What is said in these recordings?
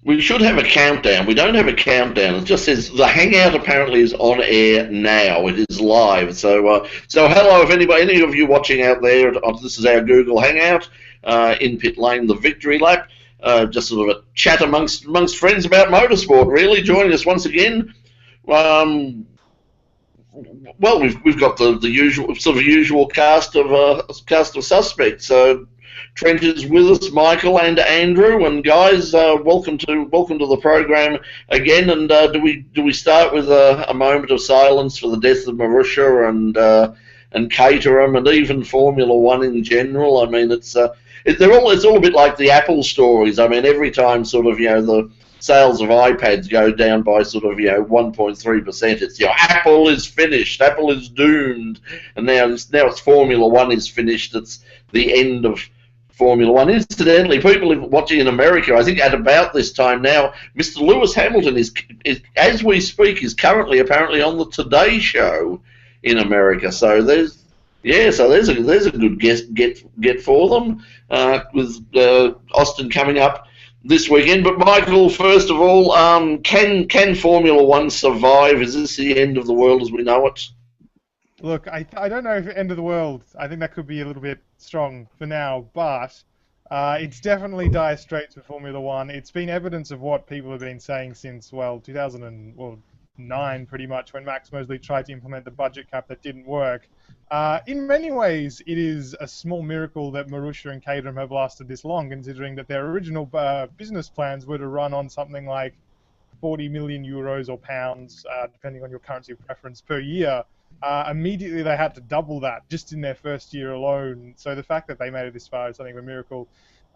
We should have a countdown. We don't have a countdown. It just says the Hangout apparently is on air now. It is live. So hello, if any of you watching out there, this is our Google Hangout in Pit Lane, the Victory Lap. Just sort of a chat amongst friends about motorsport. Really, joining us once again. Well, we've got the usual cast of suspects. So Trent is with us, Michael and Andrew, and guys, welcome to the program again. And do we start with a moment of silence for the death of Marussia and Caterham and even Formula One in general? I mean, it's all a bit like the Apple stories. I mean, every time sort of the sales of iPads go down by sort of 1.3%, it's Apple is finished, Apple is doomed, and now it's Formula One is finished. It's the end of Formula One. Incidentally, people watching in America, I think at about this time now, Mr. Lewis Hamilton is as we speak, is currently apparently on the Today Show in America. So there's a good get for them with Austin coming up this weekend. But Michael, first of all, can Formula One survive? Is this the end of the world as we know it? Look, I don't know if end of the world. I think that could be a little bit strong for now, but it's definitely dire straits for Formula One. It's been evidence of what people have been saying since 2009, pretty much, when Max Mosley tried to implement the budget cap that didn't work. In many ways, it is a small miracle that Marussia and Caterham have lasted this long, considering that their original business plans were to run on something like 40 million euros or pounds, depending on your currency preference, per year. Immediately they had to double that just in their first year alone. So the fact that they made it this far is something of a miracle.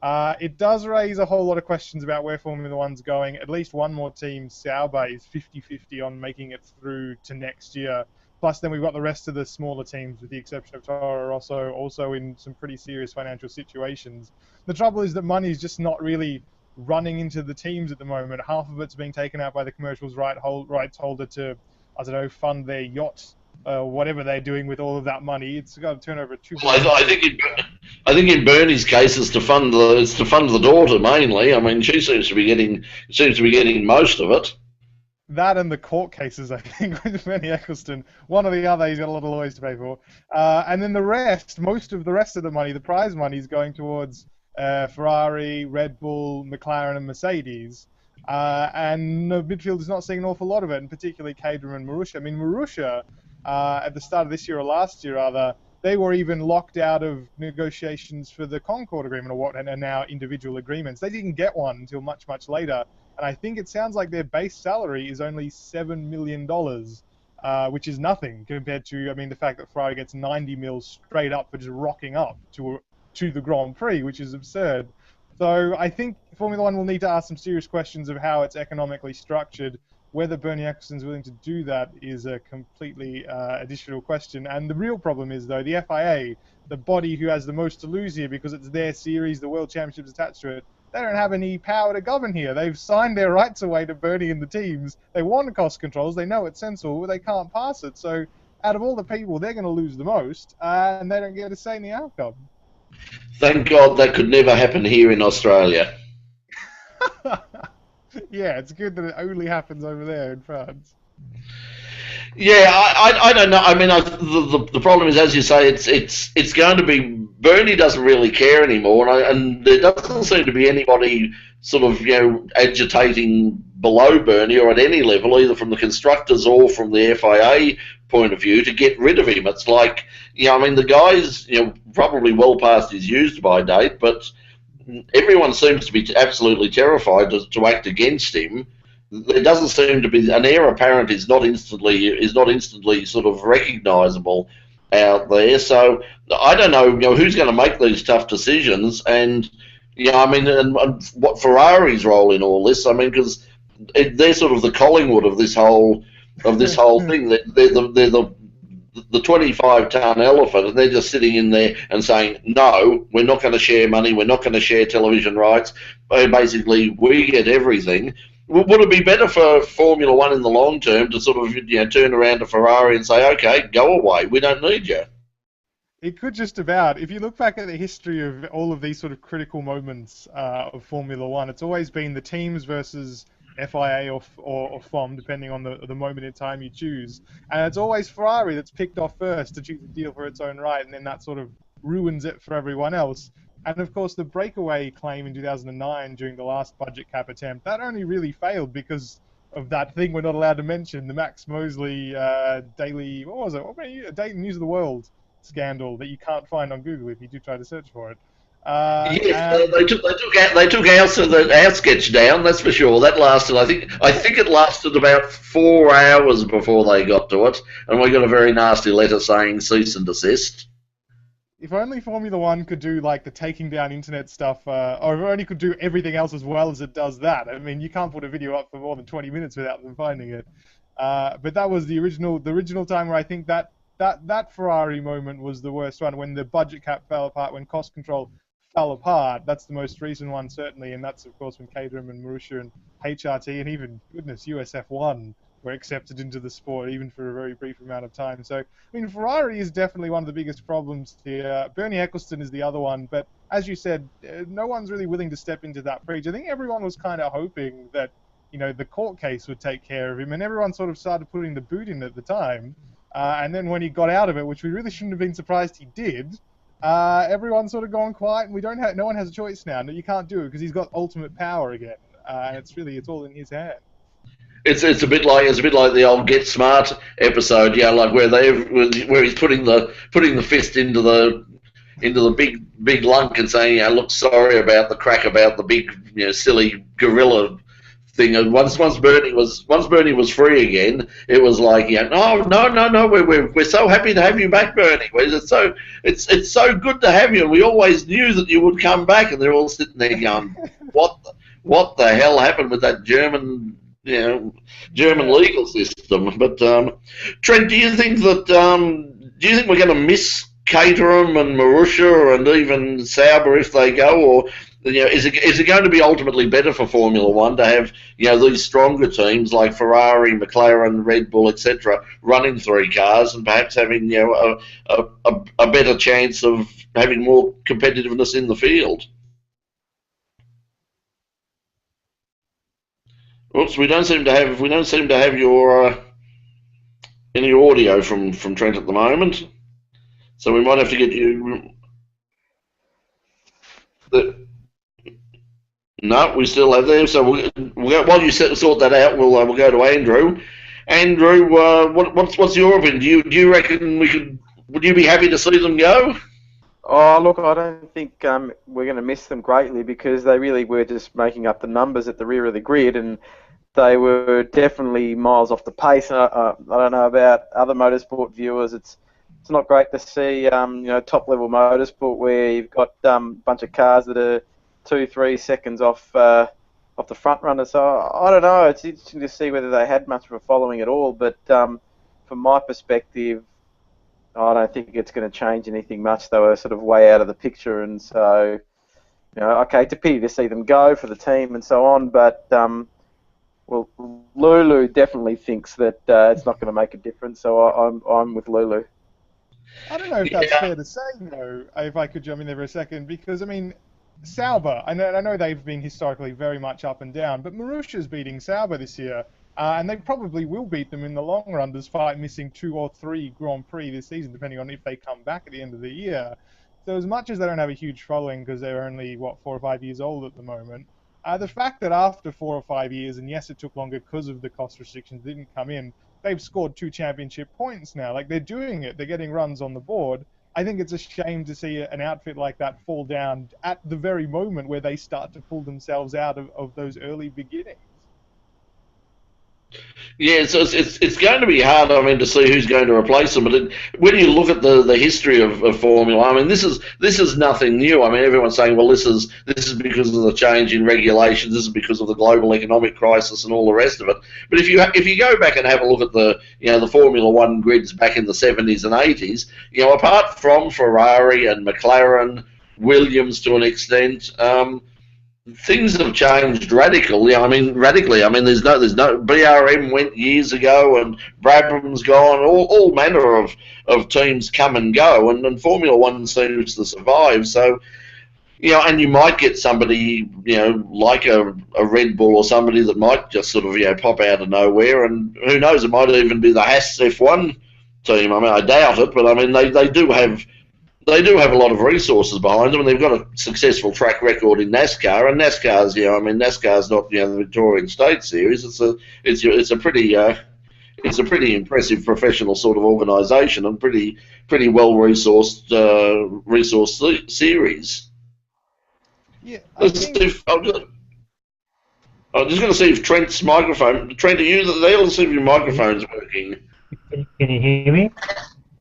It does raise a whole lot of questions about where Formula One's going. At least one more team, Sauber, is 50-50 on making it through to next year. Plus then we've got the rest of the smaller teams, with the exception of Toro Rosso, also in some pretty serious financial situations. The trouble is that money is just not really running into the teams at the moment. Half of it's being taken out by the commercials rights holder to, I don't know, fund their yacht. Whatever they're doing with all of that money, it's got to turn over $2 billion. Well, I think in Bernie's case, it's to fund the daughter mainly. I mean, she seems to be getting most of it. That and the court cases, I think, with Bernie Ecclestone. One or the other, he's got a lot of lawyers to pay for. And then most of the rest of the money, the prize money, is going towards Ferrari, Red Bull, McLaren, and Mercedes. And the midfield is not seeing an awful lot of it, and particularly Caterham and Marussia. I mean, Marussia, at the start of this year, or last year rather, they were even locked out of negotiations for the Concord Agreement, or what are now individual agreements. They didn't get one until much, much later. And I think it sounds like their base salary is only $7 million, which is nothing compared to, I mean, the fact that Ferrari gets 90 mil straight up for just rocking up to the Grand Prix, which is absurd. So I think Formula One will need to ask some serious questions of how it's economically structured. Whether Bernie Ecclestone's willing to do that is a completely additional question. And the real problem is, though, the FIA, the body who has the most to lose here because it's their series, the World Championship's attached to it, they don't have any power to govern here. They've signed their rights away to Bernie and the teams. They want cost controls. They know it's sensible, but they can't pass it. So out of all the people, they're going to lose the most, and they don't get a say in the outcome. Thank God that could never happen here in Australia. Yeah, it's good that it only happens over there in France. Yeah, I don't know. I mean, the problem is, as you say, it's going to be Bernie doesn't really care anymore, and there doesn't seem to be anybody sort of agitating below Bernie or at any level, either from the constructors or from the FIA point of view, to get rid of him. It's like, I mean, the guy's probably well past his use-by date, but everyone seems to be absolutely terrified to act against him. There doesn't seem to be an heir apparent is not instantly sort of recognisable out there. So I don't know, who's going to make these tough decisions, and I mean, and what Ferrari's role in all this. I mean, because they're sort of the Collingwood of this whole thing. They're the 25-ton elephant, and they're just sitting in there and saying, no, we're not going to share money, we're not going to share television rights. Basically, we get everything. Would it be better for Formula One in the long term to sort of turn around to Ferrari and say, okay, go away, we don't need you? It could just about. If you look back at the history of all of these sort of critical moments of Formula One, it's always been the teams versus FIA or FOM, depending on the moment in time you choose. And it's always Ferrari that's picked off first to choose a deal for its own right, and then that sort of ruins it for everyone else. And of course, the breakaway claim in 2009 during the last budget cap attempt, that only really failed because of that thing we're not allowed to mention, the Max Mosley daily, what was it? What were you, Daily News of the World scandal that you can't find on Google if you do try to search for it. Yes, they took our sketch down. That's for sure. That lasted. I think it lasted about 4 hours before they got to it, and we got a very nasty letter saying cease and desist. If only Formula One could do like the taking down internet stuff, or if it only could do everything else as well as it does that. I mean, you can't put a video up for more than 20 minutes without them finding it. But that was the original time where I think that Ferrari moment was the worst one, when the budget cap fell apart, when cost control fell apart. That's the most recent one, certainly, and that's, of course, when Caterham and Marussia and HRT and even, goodness, USF1 were accepted into the sport, even for a very brief amount of time. So, I mean, Ferrari is definitely one of the biggest problems here. Bernie Ecclestone is the other one, but as you said, no one's really willing to step into that breach. I think everyone was kind of hoping that, you know, the court case would take care of him, and everyone sort of started putting the boot in at the time. And then when he got out of it, which we really shouldn't have been surprised he did, everyone's sort of gone quiet, and no one has a choice now. No, you can't do it because he's got ultimate power again, and it's all in his hand. It's a bit like the old Get Smart episode, yeah, like where he's putting the fist into the big lunk and saying, "I look sorry about the crack about the big, you know, silly gorilla thing." And once Bernie was free again, it was like, yeah, no, we're so happy to have you back, Bernie. It's so good to have you, and we always knew that you would come back. And they're all sitting there going, what the hell happened with that German legal system? But Trent, do you think we're going to miss Caterham and Marussia and even Sauber if they go, or is it going to be ultimately better for Formula One to have these stronger teams like Ferrari, McLaren, Red Bull, etc., running 3 cars and perhaps having a better chance of having more competitiveness in the field? Oops, we don't seem to have your any audio from Trent at the moment, so we might have to get you. No, we still have them. So we'll go, while you sort that out, we'll go to Andrew. Andrew, what's your opinion? Do you reckon would you be happy to see them go? Oh, look, I don't think we're going to miss them greatly, because they really were just making up the numbers at the rear of the grid, and they were definitely miles off the pace. I don't know about other motorsport viewers. It's not great to see top level motorsport where you've got a bunch of cars that are 2-3 seconds off the front runner. So I don't know. It's interesting to see whether they had much of a following at all. But from my perspective, I don't think it's going to change anything much. They were sort of way out of the picture, and so okay, it's a pity to see them go for the team and so on. But well, Lulu definitely thinks that it's not going to make a difference. So I'm with Lulu. I don't know if that's fair to say, though, if I could jump in there for a second, because, I mean, Sauber, I know they've been historically very much up and down, but Marussia's beating Sauber this year, and they probably will beat them in the long run, despite missing 2 or 3 Grand Prix this season, depending on if they come back at the end of the year. So as much as they don't have a huge following, because they're only, 4 or 5 years old at the moment, the fact that after 4 or 5 years, and yes, it took longer because of the cost restrictions, didn't come in, they've scored 2 championship points now. Like, they're doing it. They're getting runs on the board. I think it's a shame to see an outfit like that fall down at the very moment where they start to pull themselves out of those early beginnings. Yeah, so it's going to be hard, I mean, to see who's going to replace them. But when you look at the history of Formula, I mean, this is nothing new. I mean, everyone's saying, well, this is because of the change in regulations. This is because of the global economic crisis and all the rest of it. But if you go back and have a look at the Formula One grids back in the 70s and 80s, apart from Ferrari and McLaren, Williams to an extent. things have changed radically. I mean, radically. I mean, there's no BRM went years ago, and Brabham's gone. All manner of teams come and go, and Formula One seems to survive. So, and you might get somebody, like a Red Bull or somebody that might just sort of, pop out of nowhere, and who knows, it might even be the Haas F1 team. I mean, I doubt it, but I mean, they do have a lot of resources behind them, and they've got a successful track record in NASCAR. And NASCAR's not the Victorian State Series. It's a pretty impressive professional sort of organisation and pretty well resourced series. Yeah, I'm just going to see if Trent's microphone. Trent, are you there? Let's see if your microphone's working. Can you hear me?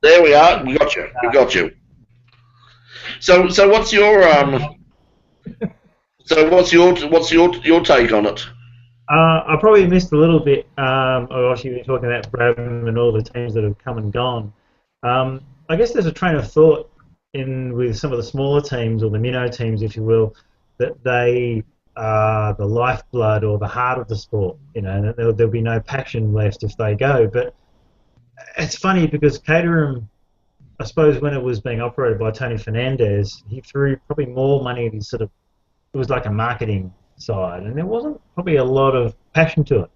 There we are. We got you. We got you. So what's your take on it? I probably missed a little bit. Obviously, we're talking about Brabham and all the teams that have come and gone. I guess there's a train of thought with some of the smaller teams, or the minnow teams, if you will, that they are the lifeblood or the heart of the sport. And there'll be no passion left if they go. But it's funny because Caterham, I suppose, when it was being operated by Tony Fernandez, he threw probably more money at his it was like a marketing side, and there wasn't probably a lot of passion to it.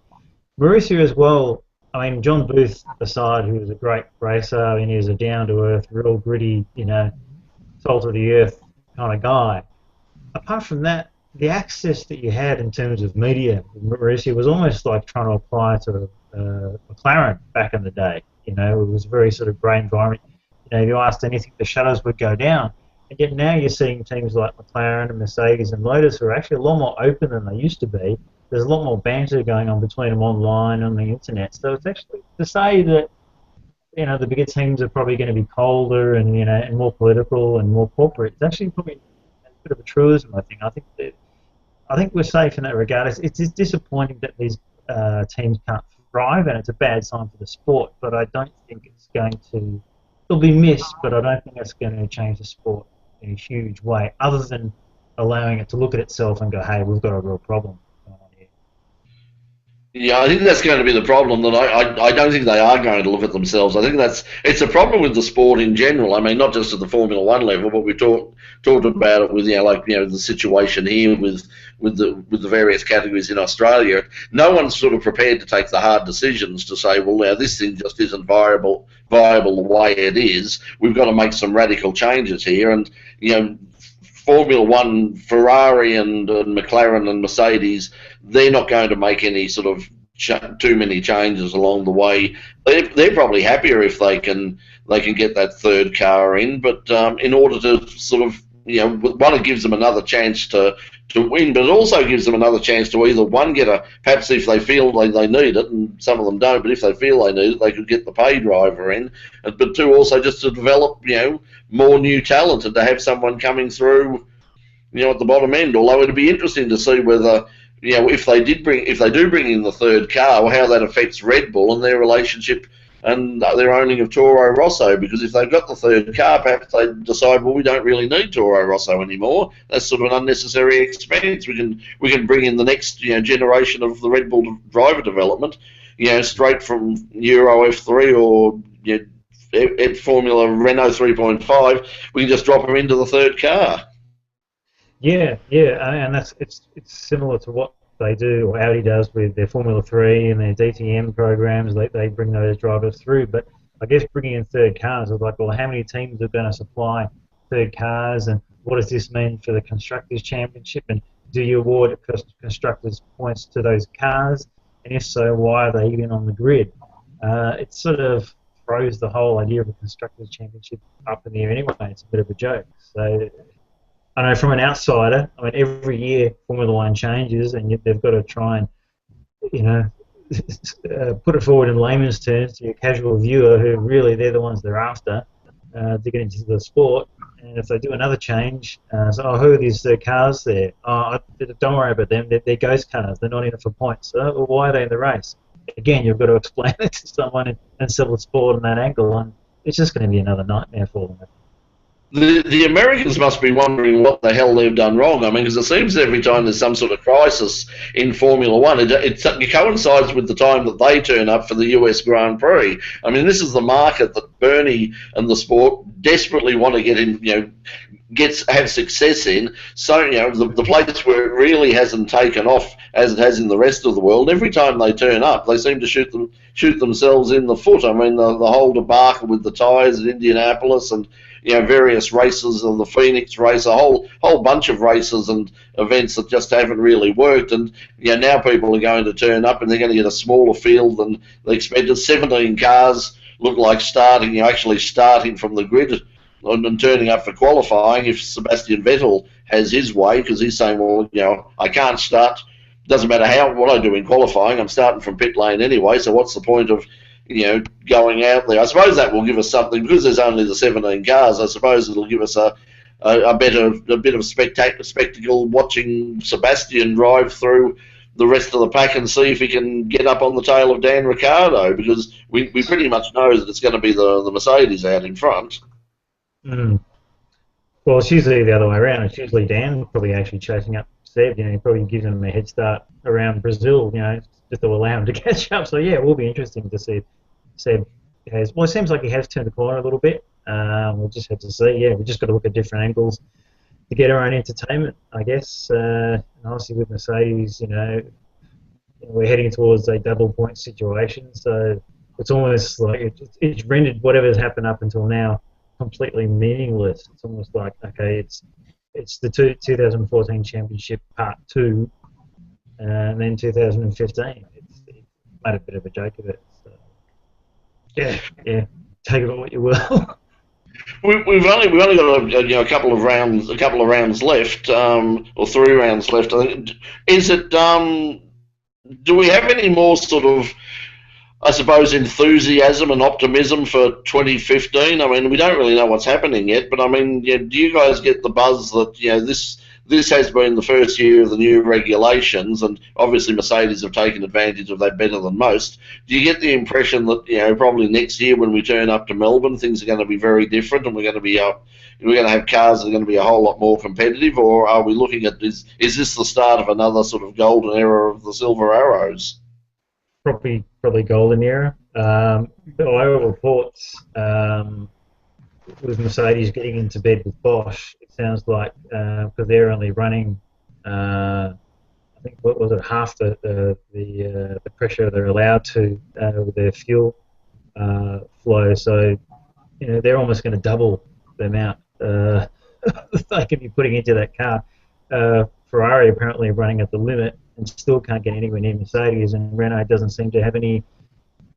Marussia as well, I mean, John Booth aside, who was a great racer, I mean, he was a down-to-earth, real gritty, salt-of-the-earth kind of guy. Apart from that, the access that you had in terms of media with Marussia was almost like trying to apply to McLaren back in the day. It was a very sort of grey environment. If you asked anything, the shutters would go down. And yet now you're seeing teams like McLaren and Mercedes and Lotus who are actually a lot more open than they used to be. There's a lot more banter going on between them online, on the internet. So it's actually to say that, the bigger teams are probably going to be colder and, and more political and more corporate. It's actually probably a bit of a truism, I think. I think we're safe in that regard. It's disappointing that these teams can't thrive, and it's a bad sign for the sport, but I don't think it's going to... It'll be missed, but I don't think that's going to change the sport in a huge way, other than allowing it to look at itself and go, hey, we've got a real problem going on here. Yeah, I think that's going to be the problem. That I don't think they are going to look at themselves. I think it's a problem with the sport in general. I mean, not just at the Formula One level, but we talked about it with the situation here with the various categories in Australia. No one's sort of prepared to take the hard decisions to say, well, now this thing just isn't viable the way it is. We've got to make some radical changes here, and Formula One, Ferrari and McLaren and Mercedes, they're not going to make any sort of too many changes along the way. They're probably happier if they can get that third car in, but in order to sort of, one, it gives them another chance to win, but it also gives them another chance to either, one, perhaps if they feel they need it, and some of them don't, but if they feel they need it, they could get the pay driver in, but two, also just to develop, more new talent and to have someone coming through, at the bottom end. Although it'd be interesting to see whether, if they do bring in the third car, how that affects Red Bull and their relationship and their owning of Toro Rosso. Because if they've got the third car, perhaps they decide, well, we don't really need Toro Rosso anymore. That's sort of an unnecessary expense. We can bring in the next generation of the Red Bull driver development, straight from Euro F3 or Formula Renault 3.5. We can just drop them into the third car. Yeah, and it's similar to what they do, or Audi does, with their Formula 3 and their DTM programs. They bring those drivers through, but I guess bringing in third cars is like, well, how many teams are going to supply third cars, and what does this mean for the Constructors' Championship, and do you award Constructors points to those cars, and if so, why are they even on the grid? It sort of throws the whole idea of a Constructors' Championship up in the air anyway. It's a bit of a joke. So I know from an outsider, I mean, every year Formula One changes, and they've got to try and, put it forward in layman's terms to your casual viewer, who really they're the ones they're after to get into the sport. And if they do another change, who are these cars there? Don't worry about them. They're ghost cars. They're not in it for points. Well, why are they in the race? Again, you've got to explain it to someone and sell the sport on that angle, and it's just going to be another nightmare for them. The Americans must be wondering what the hell they've done wrong. I mean, because it seems every time there's some sort of crisis in Formula One, it coincides with the time that they turn up for the US Grand Prix. I mean, this is the market that Bernie and the sport desperately want to get in, have success in. So, the place where it really hasn't taken off as it has in the rest of the world, every time they turn up, they seem to shoot themselves in the foot. I mean, the whole debacle with the tyres at Indianapolis and various races of the Phoenix race, a whole bunch of races and events that just haven't really worked. And now people are going to turn up and they're going to get a smaller field than they expected. 17 cars look like actually starting from the grid and turning up for qualifying if Sebastian Vettel has his way, because he's saying, well, I can't start. Doesn't matter what I do in qualifying. I'm starting from pit lane anyway. So what's the point of going out there? I suppose that will give us something, because there's only the 17 cars. I suppose it'll give us a bit of spectacle watching Sebastian drive through the rest of the pack and see if he can get up on the tail of Dan Ricciardo, because we pretty much know that it's going to be the Mercedes out in front. Mm. Well, it's usually the other way around. It's usually Dan probably actually chasing up Seb. He probably gives him a head start around Brazil, just to allow him to catch up. So yeah, it will be interesting to see if Seb has. Well, it seems like he has turned the corner a little bit. We'll just have to see. Yeah, we just got to look at different angles to get our own entertainment, I guess. And obviously with Mercedes, we're heading towards a double point situation. So it's almost like it's rendered whatever's happened up until now completely meaningless. It's almost like, okay, it's the 2014 championship part 2, and then 2015. It's made a bit of a joke of it. So, yeah, take it for what you will. We've only got a couple of rounds left, or 3 rounds left. I think. Is it? Do we have any more sort of, I suppose, enthusiasm and optimism for 2015? I mean, we don't really know what's happening yet, but I mean, do you guys get the buzz that this has been the first year of the new regulations, and obviously Mercedes have taken advantage of that better than most? Do you get the impression that probably next year when we turn up to Melbourne, things are going to be very different, and we're going to have cars that are going to be a whole lot more competitive, or are we looking at is this the start of another sort of golden era of the Silver Arrows? Probably golden era. There are reports with Mercedes getting into bed with Bosch. It sounds like because they're only running, I think what was it, half the pressure they're allowed to with their fuel flow. So they're almost going to double the amount they could be putting into that car. Ferrari apparently are running at the limit and still can't get anywhere near Mercedes, and Renault doesn't seem to have any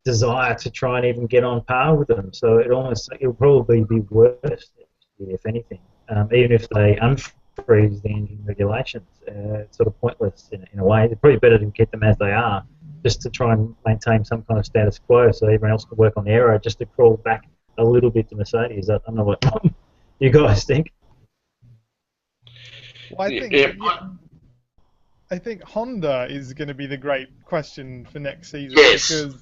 desire to try and even get on par with them. So it'll probably be worse, if anything, even if they unfreeze the engine regulations. It's sort of pointless in a way. It's probably better to keep them as they are, just to try and maintain some kind of status quo, so everyone else can work on the aero, just to crawl back a little bit to Mercedes. I don't know what you guys think. Well, I think Honda is going to be the great question for next season. Yes. Because,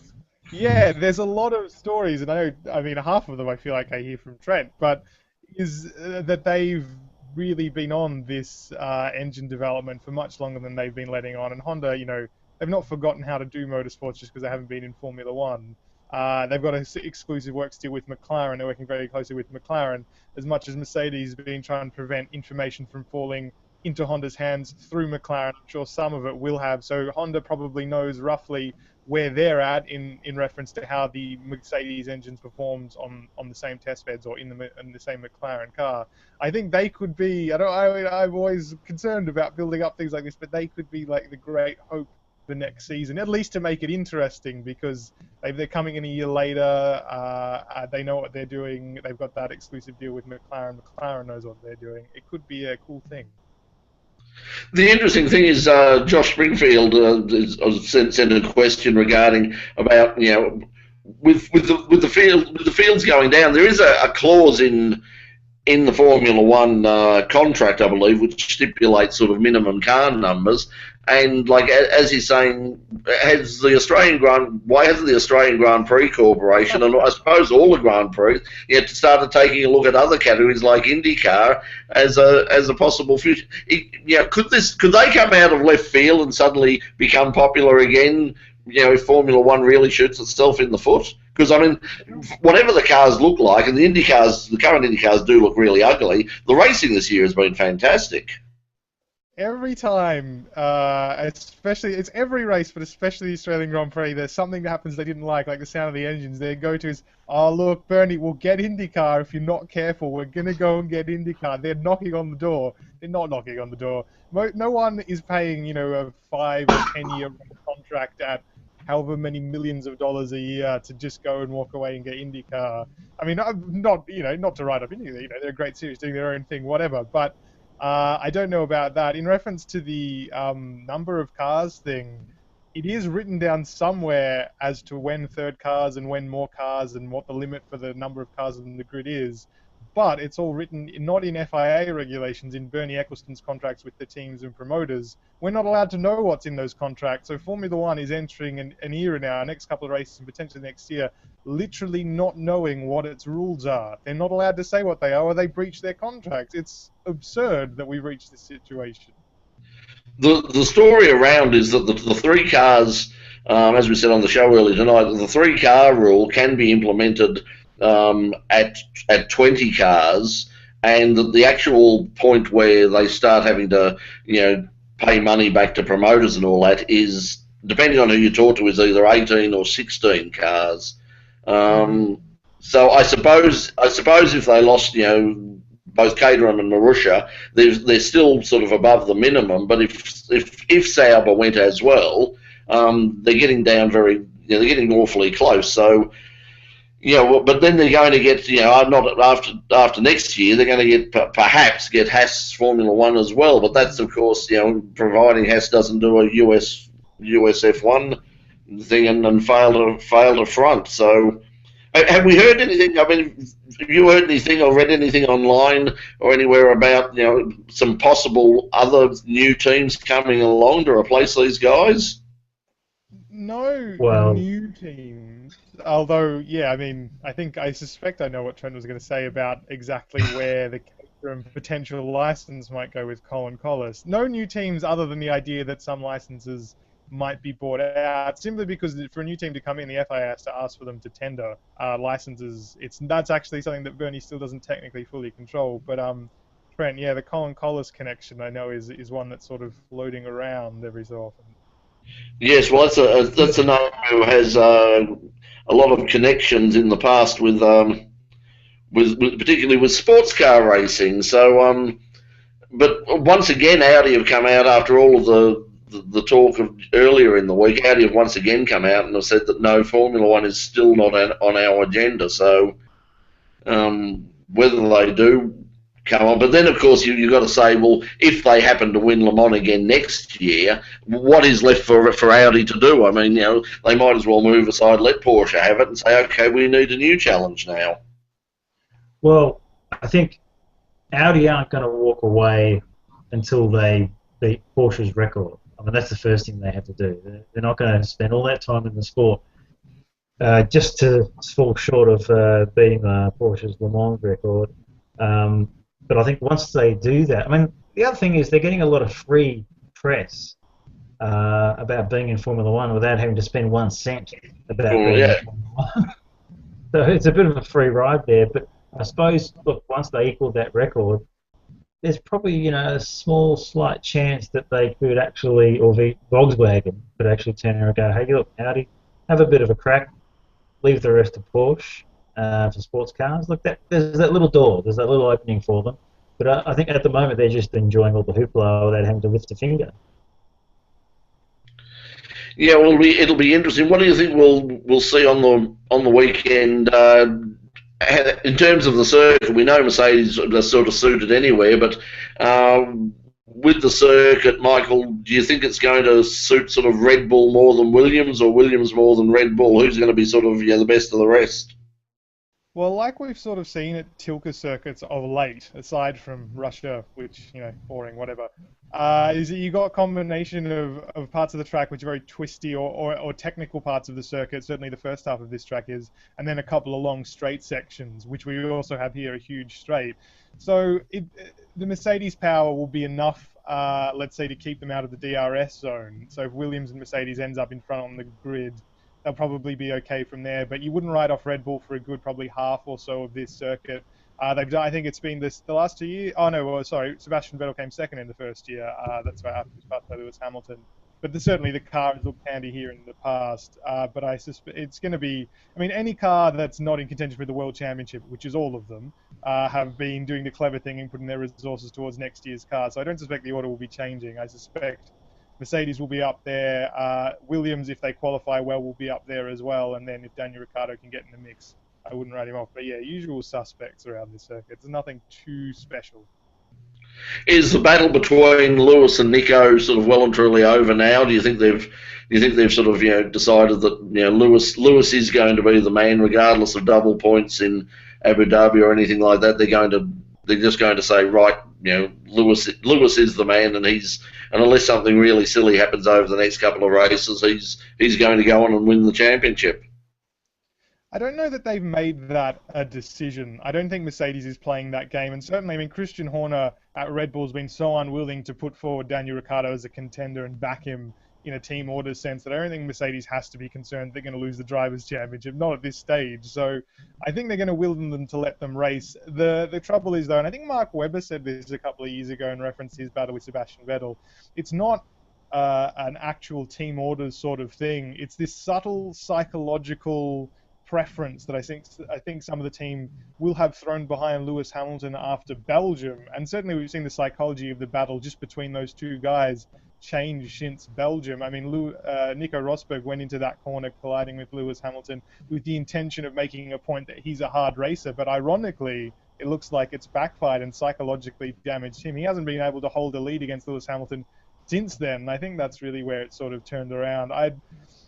there's a lot of stories, and I mean, half of them I feel like I hear from Trent, but is that they've really been on this engine development for much longer than they've been letting on. And Honda, they've not forgotten how to do motorsports just because they haven't been in Formula One. They've got an exclusive work still with McLaren. They're working very closely with McLaren, as much as Mercedes has been trying to prevent information from falling into Honda's hands through McLaren. I'm sure some of it will have. So Honda probably knows roughly where they're at in reference to how the Mercedes engines performs on the same test beds or in the same McLaren car. I think they could be. I'm always concerned about building up things like this, but they could be like the great hope for next season, at least to make it interesting, because they're coming in a year later. They know what they're doing. They've got that exclusive deal with McLaren. McLaren knows what they're doing. It could be a cool thing. The interesting thing is, Josh Springfield sent a question regarding about with the fields going down. There is a clause in in the Formula One contract, I believe, which stipulates sort of minimum car numbers. And like as he's saying, why hasn't the Australian Grand Prix Corporation, and I suppose all the Grand Prix, yet started taking a look at other categories like IndyCar as a possible future? Could they come out of left field and suddenly become popular again? If Formula One really shoots itself in the foot? Because I mean, whatever the cars look like, and the current IndyCars do look really ugly. The racing this year has been fantastic. Every time, especially, it's every race, but especially the Australian Grand Prix, there's something that happens they didn't like the sound of the engines. Their go-to is, oh, look, Bernie, we'll get IndyCar if you're not careful. We're going to go and get IndyCar. They're knocking on the door. They're not knocking on the door. No one is paying, a 5 or 10-year contract at however many millions of dollars a year to just go and walk away and get IndyCar. I mean, not to write up IndyCar. They're a great series doing their own thing, whatever, but I don't know about that. In reference to the number of cars thing, it is written down somewhere as to when third cars and when more cars and what the limit for the number of cars in the grid is. But it's all written not in FIA regulations, in Bernie Ecclestone's contracts with the teams and promoters. We're not allowed to know what's in those contracts. So Formula One is entering an era now, next couple of races and potentially next year, literally not knowing what its rules are. They're not allowed to say what they are, or they breach their contracts. It's absurd that we've reached this situation. The story around is that the 3 cars, as we said on the show earlier tonight, the 3-car rule can be implemented at 20 cars, and the actual point where they start having to, pay money back to promoters and all that is, depending on who you talk to, is either 18 or 16 cars. So I suppose if they lost, both Caterham and Marussia, they're still sort of above the minimum. But if Sauber went as well, they're getting down they're getting awfully close. So. But then they're going to get, not after next year, they're going to perhaps get Haas Formula One as well. But that's, of course, providing Haas doesn't do a US F1 thing and fail to front. So, have we heard anything? I mean, have you heard anything or read anything online or anywhere about, some possible other new teams coming along to replace these guys? No new teams. Although, yeah, I mean, I suspect I know what Trent was going to say about exactly where the Caterham potential license might go with Colin Collis. No new teams other than the idea that some licenses might be bought out, simply because for a new team to come in, the FIA has to ask for them to tender licenses. That's actually something that Bernie still doesn't technically fully control. But Trent, yeah, the Colin Collis connection I know is one that's sort of floating around every so often. Yes, well, that's a name who has a lot of connections in the past with particularly with sports car racing. So, but once again, Audi have come out after all of the talk of earlier in the week. Audi have once again come out and have said that no, Formula One is still not on our agenda. So, whether they do come on, but then of course you've got to say, well, if they happen to win Le Mans again next year, what is left for Audi to do? I mean, they might as well move aside, let Porsche have it, and say, okay, we need a new challenge now. Well, I think Audi aren't going to walk away until they beat Porsche's record. I mean, that's the first thing they have to do. They're not going to spend all that time in the sport just to fall short of beating Porsche's Le Mans record. But I think once they do that, I mean, the other thing is they're getting a lot of free press about being in Formula One without having to spend 1 cent about being in Formula One. So it's a bit of a free ride there. But I suppose, look, once they equal that record, there's probably a slight chance that they could actually, or Volkswagen could actually turn around and go, hey, look, Audi, have a bit of a crack, leave the rest to Porsche. For sports cars, look, there's that little door, there's that little opening for them. But I think at the moment they're just enjoying all the hoopla without having to lift a finger. Yeah, well, it'll be interesting. What do you think we'll see on the weekend? In terms of the circuit, we know Mercedes are sort of suited anywhere, but with the circuit, Michael, do you think it's going to suit sort of Red Bull more than Williams, or Williams more than Red Bull? Who's going to be sort of the best of the rest? Well, like we've sort of seen at Tilke circuits of late, aside from Russia, which, boring, whatever, is that you got a combination of parts of the track which are very twisty or technical parts of the circuit, certainly the first half of this track is, and then a couple of long straight sections, which we also have here, a huge straight. So the Mercedes power will be enough, let's say, to keep them out of the DRS zone. So if Williams and Mercedes ends up in front on the grid, they'll probably be okay from there. But you wouldn't write off Red Bull for a good probably half or so of this circuit. They've done, I think it's been the last 2 years. Oh no, well, sorry, Sebastian Vettel came second in the first year. That's right, after he was passed by Lewis Hamilton. But certainly the car has looked handy here in the past. But I suspect it's going to be. I mean, any car that's not in contention for the World Championship, which is all of them, have been doing the clever thing and putting their resources towards next year's car. So I don't suspect the order will be changing. I suspect Mercedes will be up there. Williams, if they qualify well, will be up there as well. And then if Daniel Ricciardo can get in the mix, I wouldn't write him off. But yeah, usual suspects around this circuit. There's nothing too special. Is the battle between Lewis and Nico sort of well and truly over now? Do you think they've sort of decided that Lewis is going to be the man regardless of double points in Abu Dhabi or anything like that? They're just going to say, right, Lewis is the man, and unless something really silly happens over the next couple of races, he's going to go on and win the championship. I don't know that they've made that a decision. I don't think Mercedes is playing that game, and certainly, I mean, Christian Horner at Red Bull's been so unwilling to put forward Daniel Ricciardo as a contender and back him in a team order sense that I don't think Mercedes has to be concerned they're going to lose the Drivers' Championship, not at this stage. So I think they're going to will them to let them race. The trouble is, though, and I think Mark Webber said this a couple of years ago in reference to his battle with Sebastian Vettel, it's not an actual team orders sort of thing. It's this subtle psychological preference that I think some of the team will have thrown behind Lewis Hamilton after Belgium, and certainly we've seen the psychology of the battle just between those two guys change since Belgium. I mean, Nico Rosberg went into that corner colliding with Lewis Hamilton with the intention of making a point that he's a hard racer, but ironically, it looks like it's backfired and psychologically damaged him. He hasn't been able to hold a lead against Lewis Hamilton since then, and I think that's really where it sort of turned around.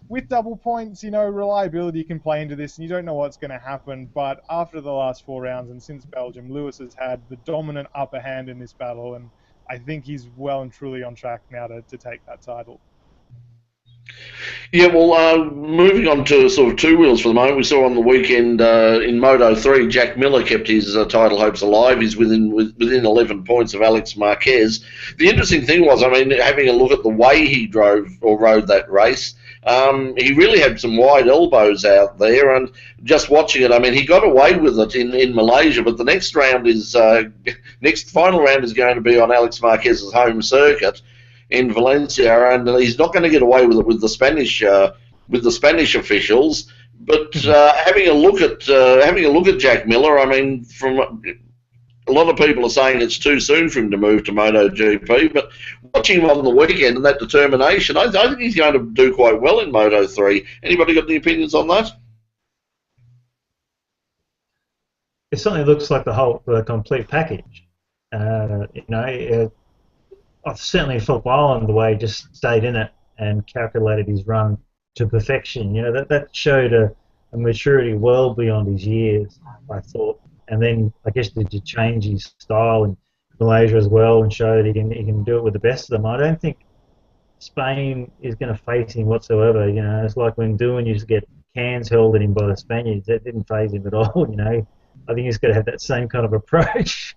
With double points, reliability can play into this, and you don't know what's going to happen. But after the last 4 rounds and since Belgium, Lewis has had the dominant upper hand in this battle, and I think he's well and truly on track now to take that title. Yeah, well, moving on to sort of two wheels for the moment, we saw on the weekend in Moto 3, Jack Miller kept his title hopes alive. He's within 11 points of Alex Marquez. The interesting thing was, I mean, having a look at the way he drove or rode that race, he really had some wide elbows out there, and just watching it, I mean, he got away with it in Malaysia, but the next final round is going to be on Alex Marquez's home circuit in Valencia, and he's not going to get away with it with the Spanish officials. But having a look at Jack Miller, I mean, from a lot of people are saying it's too soon for him to move to MotoGP, but watching him on the weekend and that determination, I think he's going to do quite well in Moto 3. Anybody got any opinions on that? It certainly looks like the complete package. I've certainly felt Ireland the way he just stayed in it and calculated his run to perfection. That showed a maturity well beyond his years, I thought. And then I guess to change his style in Malaysia as well and show that he can do it with the best of them. I don't think Spain is going to face him whatsoever. It's like when Doohan used to get cans hurled at him by the Spaniards. That didn't faze him at all. I think he's got to have that same kind of approach.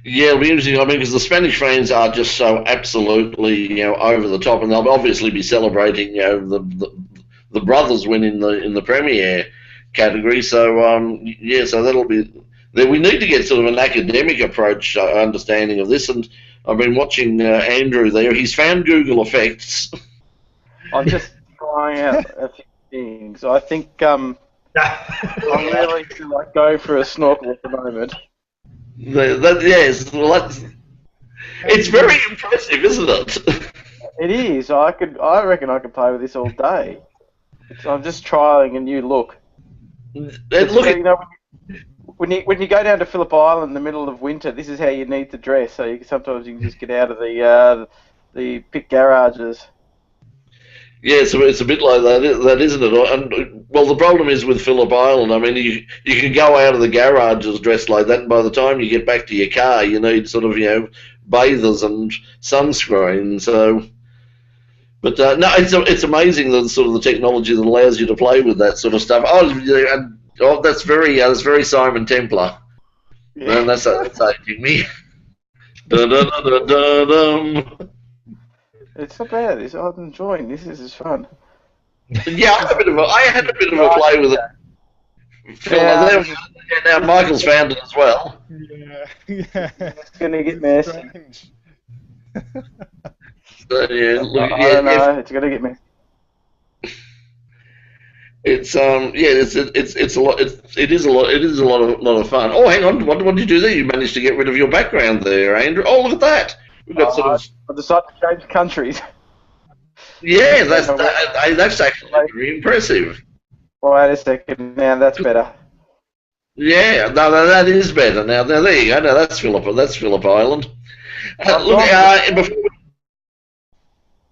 Yeah, it'll be interesting. I mean, because the Spanish fans are just so absolutely, over the top, and they'll obviously be celebrating, the brothers win in the Premier category. So, so that'll be. We need to get sort of an academic approach, understanding of this. And I've been watching Andrew there. He's found Google effects. I'm just trying out a few things. I think I'm really going for a snorkel at the moment. Yes, well, it's very impressive, isn't it? It is. I reckon I could play with this all day. So I'm just trialing a new look. When you go down to Phillip Island in the middle of winter, this is how you need to dress. So sometimes you can just get out of the pit garages. Yeah, it's a bit like that, isn't it? And well, the problem is with Phillip Island. I mean, you can go out of the garages dressed like that, and by the time you get back to your car, you need sort of bathers and sunscreen. So, but no, it's amazing the sort of the technology that allows you to play with that sort of stuff. That's very Simon Templar. Yeah. And that's aging me. Dun, dun, dun, dun, dun, dun. It's not bad. I'm enjoying this. This is fun. Yeah, I had a bit of a play with it. Yeah. Now Michael's found it as well. Yeah. It's gonna get messy. Strange. So, yeah, look, I don't know. It's gonna get messy. It's it's a lot. It is a lot of fun. Oh, hang on. What did you do there? You managed to get rid of your background there, Andrew. Oh, look at that. We've got I decided to change countries. Yeah, that's actually very impressive. Wait a second. Now that's better. Yeah, no, that is better. Now there you go. Now that's Phillip Island.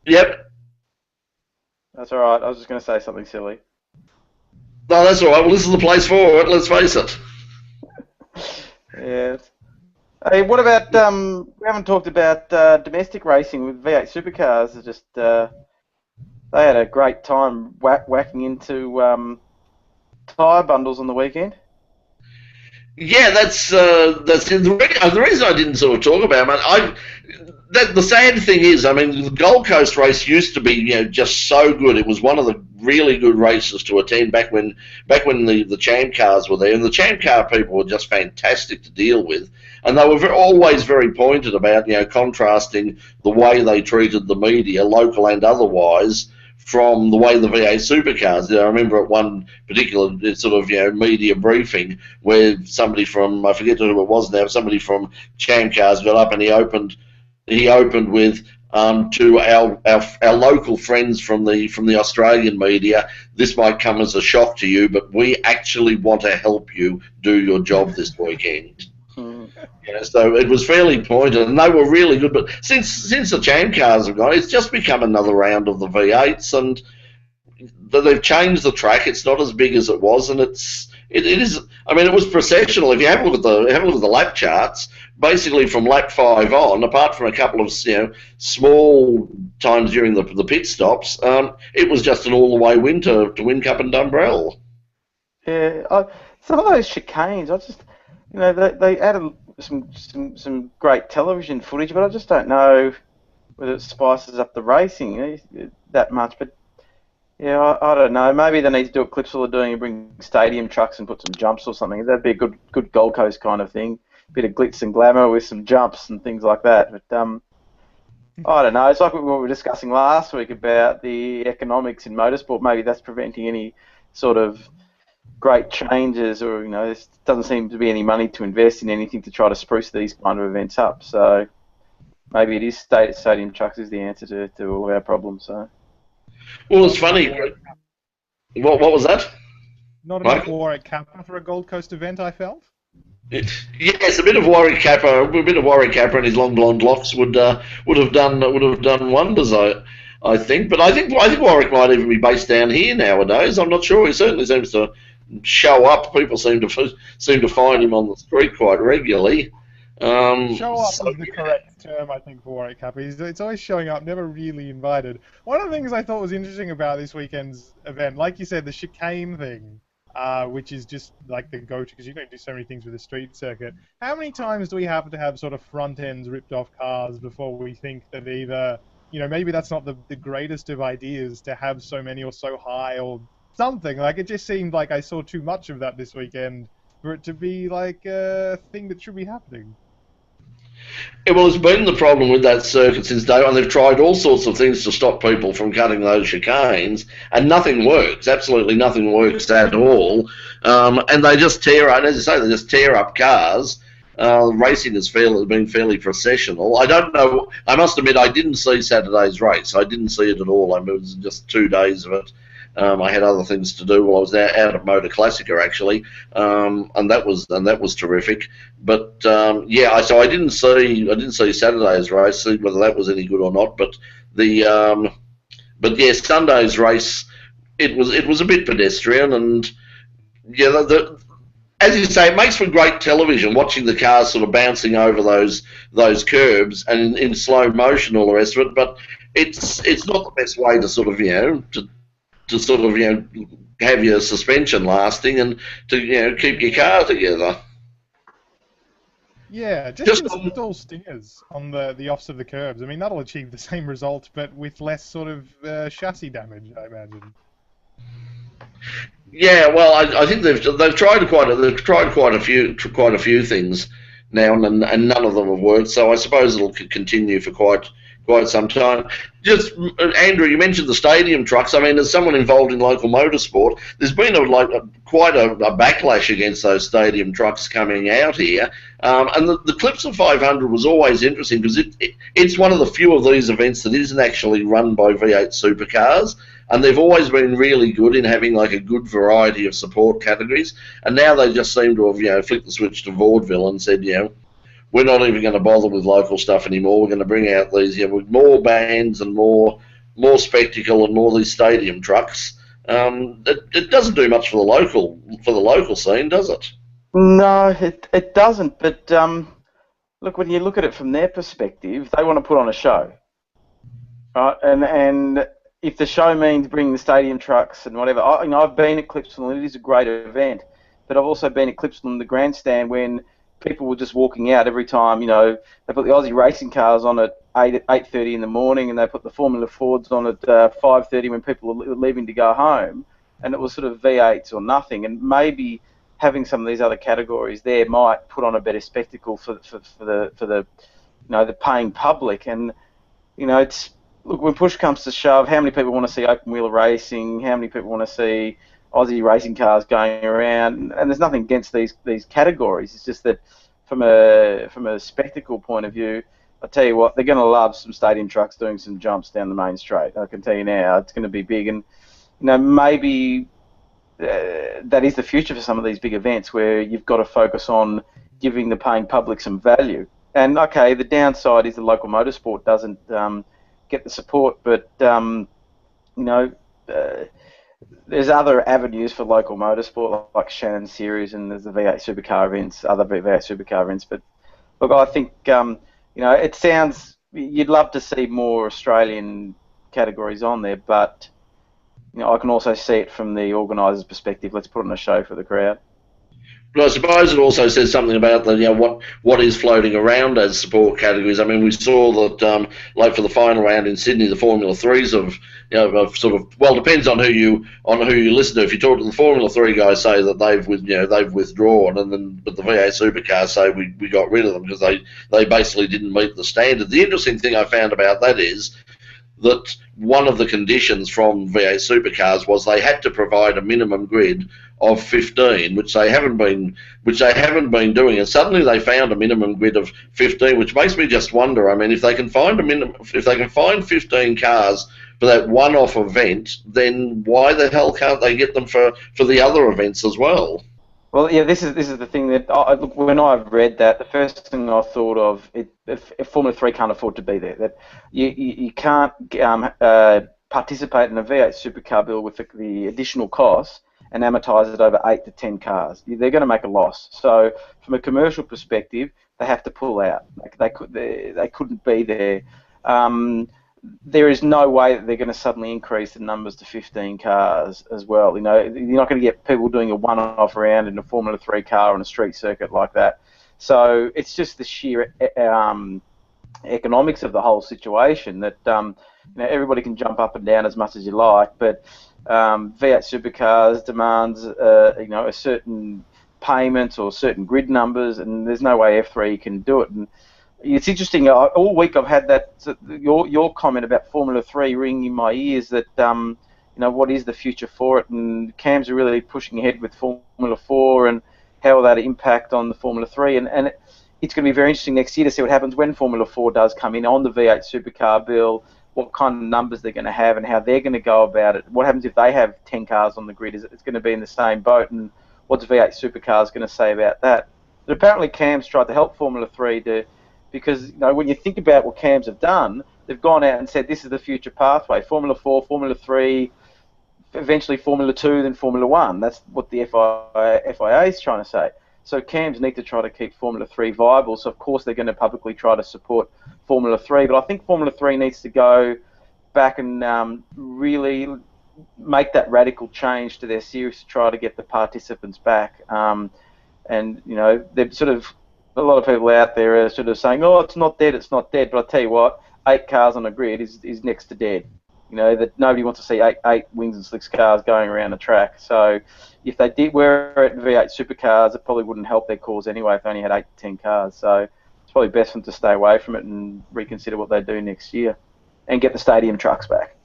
Yep. That's all right. I was just going to say something silly. No, that's all right. Well, this is the place for it. Let's face it. Yeah. Hey, what about we haven't talked about domestic racing with V8 supercars. It's just they had a great time whacking into tyre bundles on the weekend. Yeah, that's the reason I didn't sort of talk about it. The sad thing is, I mean, the Gold Coast race used to be, just so good. It was one of the really good races to attend back when the Champ cars were there, and the Champ car people were just fantastic to deal with, and they were always very pointed about, contrasting the way they treated the media, local and otherwise, from the way the V8 supercars. I remember at one particular sort of media briefing where somebody from, I forget who it was now, somebody from Champ Cars got up and he opened with to our local friends from the Australian media. This might come as a shock to you, but we actually want to help you do your job this weekend. So it was fairly pointed, and they were really good. But since the Champ cars have gone, it's just become another round of the V8s, and they've changed the track. It's not as big as it was, and it is. I mean, it was processional. If you have a look at the lap charts, basically from lap 5 on, apart from a couple of small times during the pit stops, it was just an all-the-way win to Whincup and Dumbrell. Yeah, some of those chicanes, they added some great television footage, but I just don't know whether it spices up the racing that much. But yeah, I don't know. Maybe they need to do what Clipsal are doing and bring stadium trucks and put some jumps or something. That'd be a good Gold Coast kind of thing. Bit of glitz and glamour with some jumps and things like that. But I don't know. It's like what we were discussing last week about the economics in motorsport. Maybe that's preventing any sort of great changes, or there doesn't seem to be any money to invest in anything to try to spruce these kind of events up. So maybe it is stadium trucks is the answer to all of our problems. So. Well, it's funny. What was that? Not enough Warwick Kappa for a Gold Coast event, I felt. Yes, a bit of Warwick Kappa and his long blonde locks would have done wonders, I think. But I think Warwick might even be based down here nowadays. I'm not sure. He certainly seems to show up. People seem to find him on the street quite regularly. Show up is the correct term, I think, for Warwick Kappa. It's always showing up, never really invited. One of the things I thought was interesting about this weekend's event, like you said, the chicane thing, which is just like the go-to, because you can do so many things with the street circuit. How many times do we have to have sort of front ends ripped off cars before we think that either, maybe that's not the greatest of ideas to have so many or so high or something? Like, it just seemed like I saw too much of that this weekend for it to be like a thing that should be happening. Yeah, well, it's been the problem with that circuit since day one. They've tried all sorts of things to stop people from cutting those chicanes, and nothing works. Absolutely nothing works at all. And they just tear up, as you say, they just tear up cars. Racing has been fairly processional. I don't know. I must admit, I didn't see Saturday's race. I didn't see it at all. I mean, it was just 2 days of it. I had other things to do while I was out at Motor Classica, actually, and that was terrific. But yeah, so I didn't see Saturday's race, see whether that was any good or not. But the But yeah, Sunday's race, it was a bit pedestrian, and yeah, as you say, it makes for great television watching the cars sort of bouncing over those curbs and in slow motion, all the rest of it. But it's not the best way to sort of to sort of have your suspension lasting and to keep your car together. Yeah, just install stingers on the offs of the curbs. I mean, that'll achieve the same result, but with less sort of chassis damage, I imagine. Yeah, well, I think they've tried quite a few things now, and none of them have worked. So I suppose it'll continue for quite some time. Just Andrew, you mentioned the stadium trucks. I mean, as someone involved in local motorsport, there's been quite a backlash against those stadium trucks coming out here. And the Clipson 500 was always interesting because it's one of the few of these events that isn't actually run by V8 supercars. And they've always been really good in having like a good variety of support categories. And now they just seem to have flicked the switch to vaudeville and said, we're not even going to bother with local stuff anymore. We're going to bring out these with more bands and more spectacle and more these stadium trucks. It doesn't do much for the local scene, does it? No, it doesn't. But look, when you look at it from their perspective, they want to put on a show, right? And if the show means bringing the stadium trucks and whatever, I've been at Clipsal and it is a great event, but I've also been at Clipsal in the grandstand when people were just walking out every time. They put the Aussie racing cars on at 8:30 in the morning, and they put the Formula Fords on at 5:30 when people were leaving to go home, and it was sort of V8s or nothing. And maybe having some of these other categories there might put on a better spectacle for the the paying public. And it's. Look, when push comes to shove, how many people want to see open wheel racing? How many people want to see Aussie racing cars going around? And there's nothing against these categories. It's just that from a spectacle point of view, I tell you what, they're going to love some stadium trucks doing some jumps down the main straight. I can tell you now, it's going to be big. And maybe that is the future for some of these big events where you've got to focus on giving the paying public some value. And okay, the downside is the local motorsport doesn't get the support, but there's other avenues for local motorsport like Shannon Series, and there's the V8 supercar events, other V8 supercar events. But look, I think it sounds you'd love to see more Australian categories on there, but I can also see it from the organisers' perspective. Let's put on a show for the crowd. But I suppose it also says something about what is floating around as support categories. I mean, we saw that for the final round in Sydney, the Formula 3s have sort of, well, depends on who you listen to. If you talk to the Formula 3 guys, say that they've withdrawn, but the V8 supercars say we got rid of them because they basically didn't meet the standard. The interesting thing I found about that is that one of the conditions from V8 supercars was they had to provide a minimum grid of 15, which they haven't been doing, and suddenly they found a minimum grid of 15, which makes me just wonder. I mean, if they can find 15 cars for that one-off event, then why the hell can't they get them for the other events as well? Well, yeah, this is the thing that look, when I read that, the first thing I thought of if Formula 3 can't afford to be there, that you can't participate in a V8 supercar bill with the additional costs and amortise it over 8 to 10 cars. They're going to make a loss. So from a commercial perspective, they have to pull out. They couldn't be there. There is no way that they're going to suddenly increase the numbers to 15 cars as well. You're not going to get people doing a one-off round in a Formula 3 car on a street circuit like that. So it's just the sheer economics of the whole situation that everybody can jump up and down as much as you like, but V8 supercars demands a certain payment or certain grid numbers, and there's no way F3 can do it. And it's interesting. All week I've had your comment about Formula 3 ringing in my ears. That what is the future for it? And Cam's are really pushing ahead with Formula 4, and how will that impact on the Formula 3? And it's going to be very interesting next year to see what happens when Formula 4 does come in on the V8 supercar bill. What kind of numbers they're going to have and how they're going to go about it. What happens if they have 10 cars on the grid? Is it's going to be in the same boat? And what's V8 supercars going to say about that? But apparently Cam's tried to help Formula 3 because when you think about what Cams have done, they've gone out and said this is the future pathway: Formula 4, Formula 3, eventually Formula 2, then Formula 1. That's what the FIA is trying to say. So CAMs need to try to keep Formula 3 viable. So of course they're going to publicly try to support Formula 3. But I think Formula 3 needs to go back and really make that radical change to their series to try to get the participants back. And you know, they're sort of, a lot of people out there are sort of saying, oh, it's not dead, it's not dead. But I tell you what, 8 cars on a grid is next to dead. You know, that nobody wants to see eight wings and slicks cars going around the track. So if they were at V8 supercars, it probably wouldn't help their cause anyway if they only had 8 to 10 cars. So it's probably best for them to stay away from it and reconsider what they do next year and get the stadium trucks back.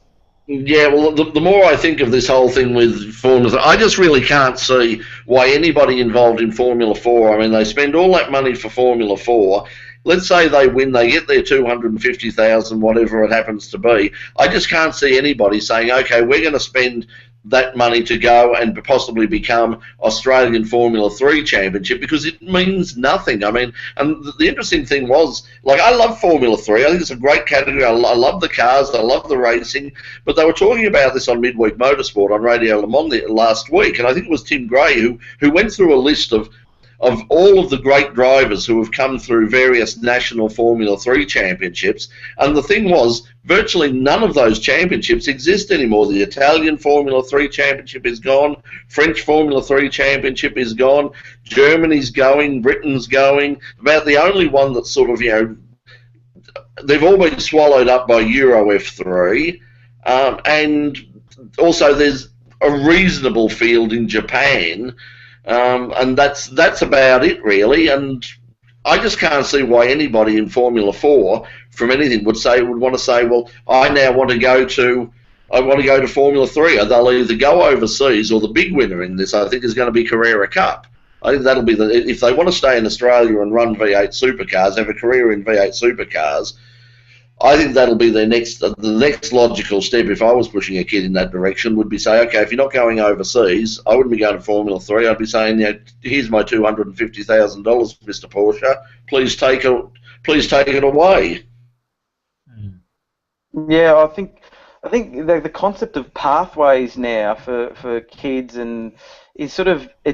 Yeah, well, the more I think of this whole thing with Formula, I just really can't see why anybody involved in Formula 4, I mean, they spend all that money for Formula 4. Let's say they win, they get their 250,000, whatever it happens to be. I just can't see anybody saying, okay, we're going to spend that money to go and possibly become Australian Formula 3 Championship, because it means nothing. I mean, and the interesting thing was, like, I love Formula 3. I think it's a great category. I love the cars. I love the racing. But they were talking about this on Midweek Motorsport on Radio Le Mans last week, and I think it was Tim Gray who went through a list of all of the great drivers who have come through various national Formula 3 championships, and the thing was, virtually none of those championships exist anymore. The Italian Formula 3 championship is gone, French Formula 3 championship is gone, Germany's going, Britain's going. About the only one that's sort of, you know, they've all been swallowed up by Euro F3, and also there's a reasonable field in Japan. And that's about it, really. And I just can't see why anybody in Formula 4 from anything would want to say, well, I now want to go to Formula 3. They'll either go overseas, or the big winner in this, I think, is going to be Carrera Cup. I think that'll be if they want to stay in Australia and run V8 supercars, have a career in V8 supercars. I think that'll be the next logical step. If I was pushing a kid in that direction, would be say, okay, if you're not going overseas, I wouldn't be going to Formula 3. I'd be saying, you know, here's my $250,000, Mr. Porsche. Please take it away. Yeah, I think the concept of pathways now for kids and it's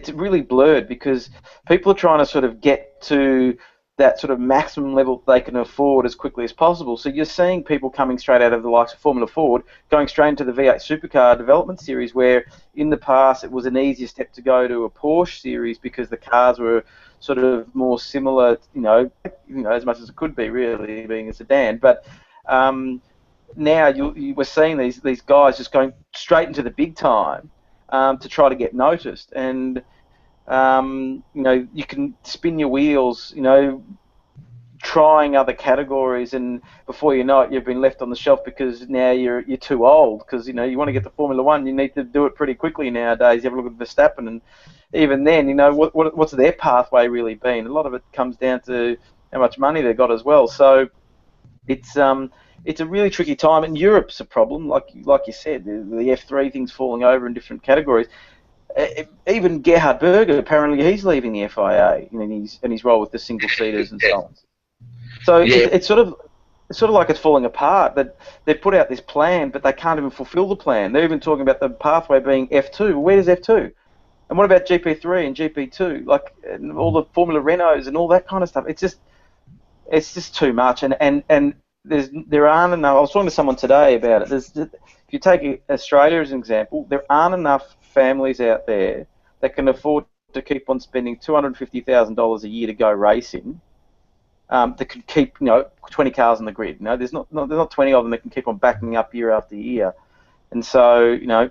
really blurred, because people are trying to sort of get to that sort of maximum level they can afford as quickly as possible. So you're seeing people coming straight out of the likes of Formula Ford going straight into the V8 supercar development series, where in the past it was an easier step to go to a Porsche series because the cars were sort of more similar, you know, as much as it could be, really, being a sedan. But now we're seeing these guys just going straight into the big time to try to get noticed. And you know, you can spin your wheels, you know, trying other categories, and before you know it, you've been left on the shelf because now you're too old. Because, you know, you want to get to Formula 1, you need to do it pretty quickly nowadays. You have a look at Verstappen, and even then, you know, what's their pathway really been? A lot of it comes down to how much money they've got as well. So it's a really tricky time, and Europe's a problem, like you said. The F3 thing's falling over in different categories. Even Gerhard Berger, apparently he's leaving the FIA in his role with the single seaters and so on. So yeah. It's sort of like it's falling apart. That they've put out this plan, but they can't even fulfil the plan. They're even talking about the pathway being F2. Well, where does F2? And what about GP3 and GP2? Like, and all the Formula Renaults and all that kind of stuff. It's just too much. And there aren't enough. I was talking to someone today about it. If you take Australia as an example, there aren't enough families out there that can afford to keep on spending $250,000 a year to go racing, that can keep, you know, 20 cars on the grid. You know, there's not 20 of them that can keep on backing up year after year. And so, you know,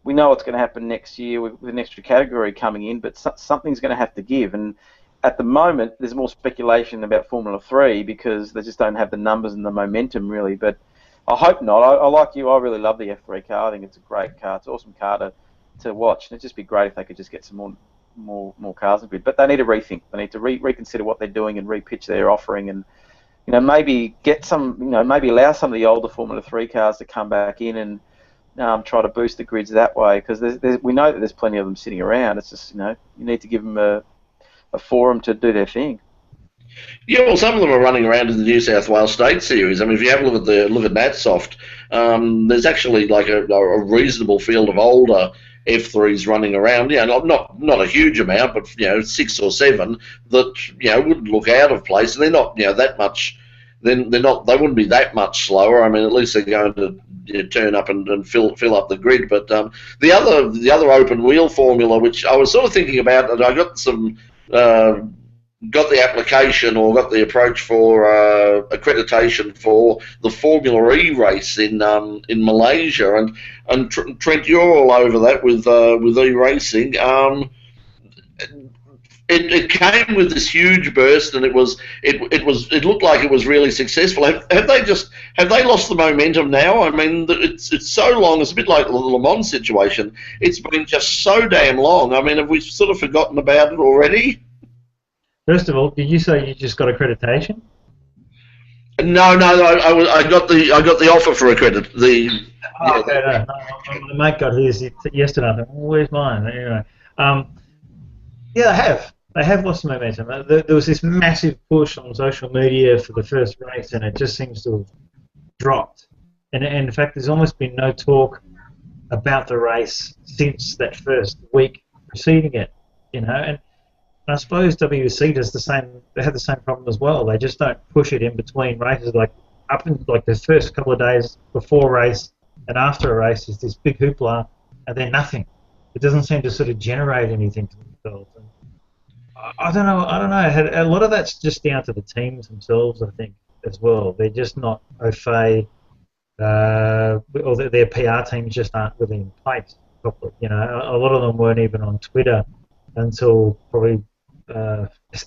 we know what's going to happen next year with an extra category coming in, but something's going to have to give. And at the moment, there's more speculation about Formula 3 because they just don't have the numbers and the momentum, really. But I hope not. I like you. I really love the F3 car. I think it's a great car. It's an awesome car to watch. And it'd just be great if they could just get some more cars in the grid. But they need to rethink. They need to reconsider what they're doing and repitch their offering, and, you know, maybe get some, you know, maybe allow some of the older Formula 3 cars to come back in and try to boost the grids that way, because we know that there's plenty of them sitting around. It's just, you know, you need to give them a forum to do their thing. Yeah, well, some of them are running around in the New South Wales State Series. I mean, if you have a look at Natsoft, there's actually like a reasonable field of older F3s running around. Yeah, not a huge amount, but 6 or 7 that wouldn't look out of place, and they're not that much. Then they wouldn't be that much slower. I mean, at least they're going to turn up and fill up the grid. But the other open wheel formula, which I was sort of thinking about, and I got some. Got the application or got the approach for accreditation for the Formula E race in Malaysia, and Trent, you're all over that with E racing. It came with this huge burst, and it looked like it was really successful. Have they lost the momentum now? I mean, it's so long. It's a bit like the Le Mans situation. It's been just so damn long. I mean, have we sort of forgotten about it already? First of all, did you say you just got accreditation? No. I got the offer for accredit. No. My mate got his yesterday. I thought, where's mine? Anyway, yeah, they have lost momentum. There was this massive push on social media for the first race, and it just seems to have dropped. And in fact, there's almost been no talk about the race since that first week preceding it. And I suppose WEC does the same. They have the same problem as well. They just don't push it in between races. Like up in like the first couple of days before race and after a race is this big hoopla, and then nothing. It doesn't seem to sort of generate anything to themselves. And I don't know. A lot of that's just down to the teams themselves, I think, as well. They're just not au fait, or their PR teams just aren't really in place properly. A lot of them weren't even on Twitter until probably.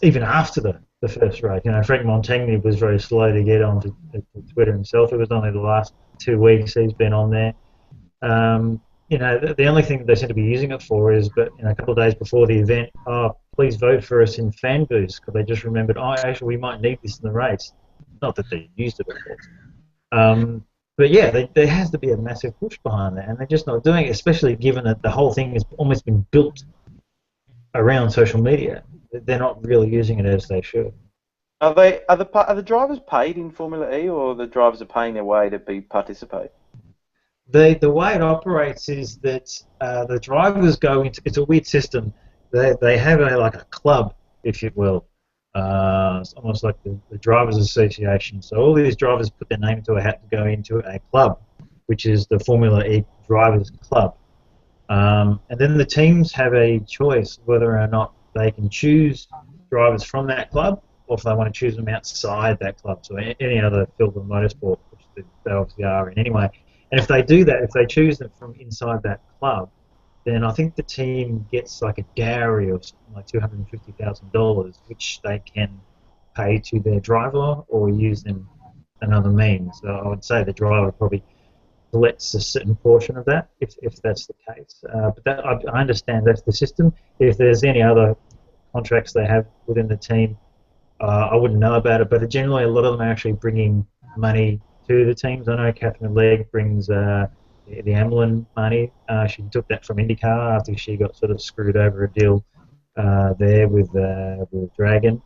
Even after the first race, Frank Montagny was very slow to get onto Twitter himself. It was only the last 2 weeks he's been on there. The only thing they seem to be using it for is, but a couple of days before the event, please vote for us in fan booths, because they just remembered, actually we might need this in the race. Not that they used it, of course. But yeah, there has to be a massive push behind that, and they're just not doing it, especially given that the whole thing has almost been built around social media. They're not really using it as they should. Are the drivers paid in Formula E, or the drivers are paying their way to participate? The way it operates is that the drivers go into. It's a weird system. They have a club, if you will. It's almost like the drivers' association. So all these drivers put their name to a hat to go into a club, which is the Formula E Drivers Club. And then the teams have a choice whether or not they can choose drivers from that club, or if they want to choose them outside that club, so any other field of motorsport, which they obviously are in anyway. And if they do that, if they choose them from inside that club, then I think the team gets like a dowry of something like $250,000, which they can pay to their driver or use them another means. So I would say the driver probably collects a certain portion of that, if that's the case. But that, I understand that's the system. If there's any other contracts they have within the team, I wouldn't know about it, but generally a lot of them are actually bringing money to the teams. I know Catherine Legg brings the Amlin money. She took that from IndyCar after she got sort of screwed over a deal there with Dragon.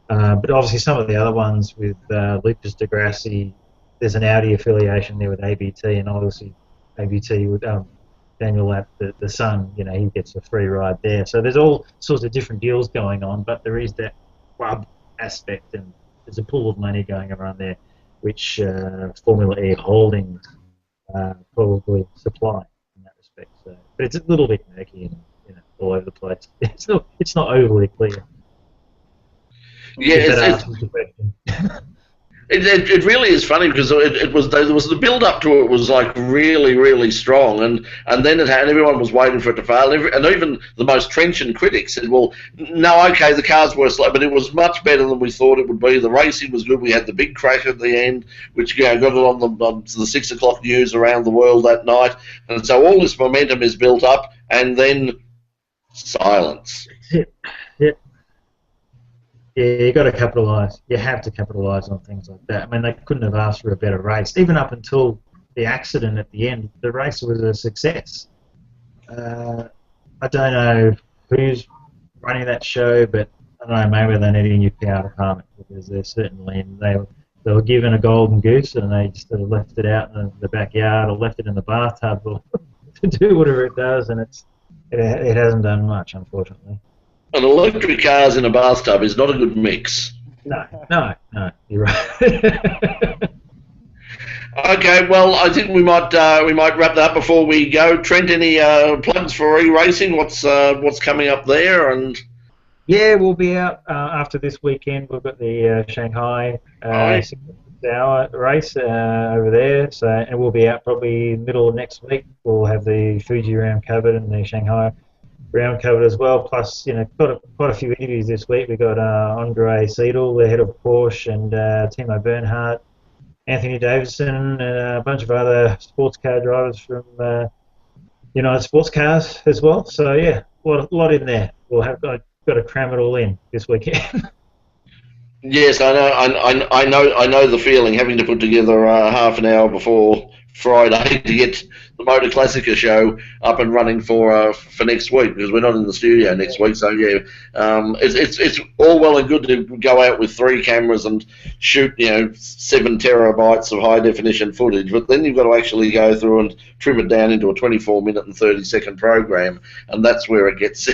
But obviously some of the other ones with Lucas de Grassi, there's an Audi affiliation there with ABT, and obviously ABT with Daniel Lapp, the son, he gets a free ride there. So there's all sorts of different deals going on, but there is that club aspect, and there's a pool of money going around there, which Formula E Holdings probably supply in that respect. So, but it's a little bit murky and all over the place. It's not overly clear. Yeah, it really is funny, because there was the build up to it was like really, really strong, and then everyone was waiting for it to fail, and even the most trenchant critics said, well, no, okay, the cars were slow, but it was much better than we thought it would be. The racing was good. We had the big crash at the end, which got it on the 6 o'clock news around the world that night, and so all this momentum is built up, and then silence. Yep. Yeah, you got to capitalise. You have to capitalise on things like that. I mean, they couldn't have asked for a better race. Even up until the accident at the end, the race was a success. I don't know who's running that show, but don't know, maybe they need a new PR department because they're certainly they were given a golden goose and they just sort of left it out in the backyard or left it in the bathtub or to do whatever it does, and it hasn't done much, unfortunately. An electric cars in a bathtub is not a good mix. No, you're right. Okay, well, I think we might wrap that up before we go. Trent, any plugs for e-racing? What's coming up there? And yeah, we'll be out after this weekend. We've got the Shanghai 6-hour race over there, and we'll be out probably middle of next week. We'll have the Fuji round covered and the Shanghai round covered as well. Plus, quite a few interviews this week. We got Andre Seidel, the head of Porsche, and Timo Bernhardt, Anthony Davison, and a bunch of other sports car drivers from United Sports Cars as well. So yeah, a lot in there. We'll have got to cram it all in this weekend. Yes, I know the feeling, having to put together half an hour before Friday to get the Motor Classica show up and running for next week, because we're not in the studio next week. So yeah, it's all well and good to go out with 3 cameras and shoot 7 terabytes of high definition footage, but then you've got to actually go through and trim it down into a 24-minute and 30-second program, and that's where it gets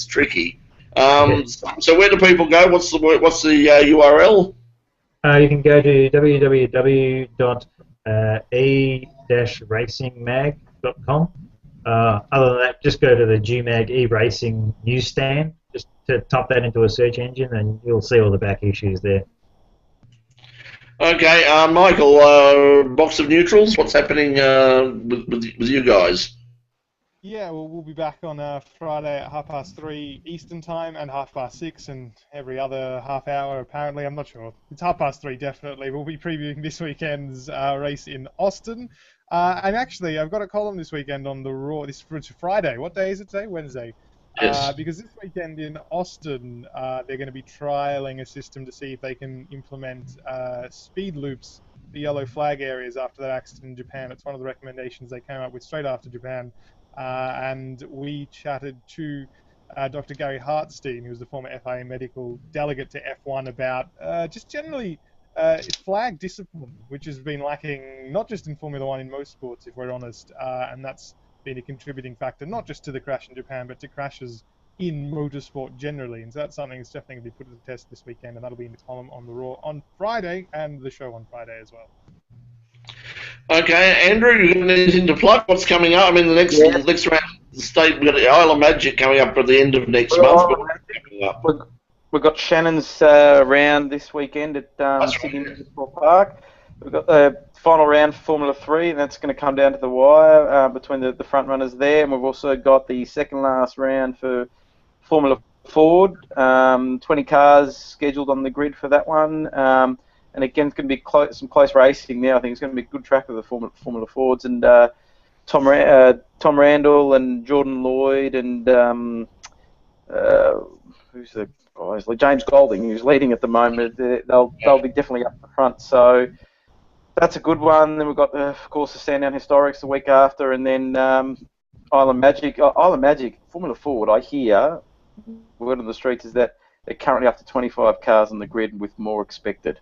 tricky. So where do people go? What's the URL? You can go to www.e-racingmag.com. Other than that, just go to the GMAG e-racing newsstand. Just to type that into a search engine, and you'll see all the back issues there. Okay, Michael, box of neutrals. What's happening with you guys? Yeah, well, we'll be back on Friday at 3:30 Eastern Time and 6:30, and every other half hour, apparently. I'm not sure. It's 3:30, definitely. We'll be previewing this weekend's race in Austin. And actually, I've got a column this weekend on the Raw. This is Friday. What day is it today? Wednesday. Yes. Because this weekend in Austin, they're going to be trialling a system to see if they can implement speed loops, the yellow flag areas, after that accident in Japan. It's one of the recommendations they came up with straight after Japan. And we chatted to Dr. Gary Hartstein, who was the former FIA medical delegate to F1, about just generally flag discipline, which has been lacking not just in Formula One, in most sports, if we're honest, and that's been a contributing factor, not just to the crash in Japan, but to crashes in motorsport generally. And so that's something that's definitely going to be put to the test this weekend, and that'll be in the column on the Raw on Friday, and the show on Friday as well. Okay, Andrew, you got anything to plug? What's coming up? I mean, the next round of the state, we've got the Isle of Magic coming up at the end of next month. We've got Shannon's round this weekend at Sydney Municipal Park. We've got the final round for Formula 3, and that's going to come down to the wire between the front runners there. And we've also got the second last round for Formula Ford. 20 cars scheduled on the grid for that one. And again, it's going to be some close racing there. I think it's going to be a good track with the Formula Fords, and Tom Randall and Jordan Lloyd and who's the guys? James Golding, who's leading at the moment. They'll be definitely up the front. So that's a good one. Then we've got of course the Sandown Historics the week after, and then Island Magic. Island Magic Formula Ford. I hear word on the streets is that they're currently up to 25 cars on the grid, with more expected.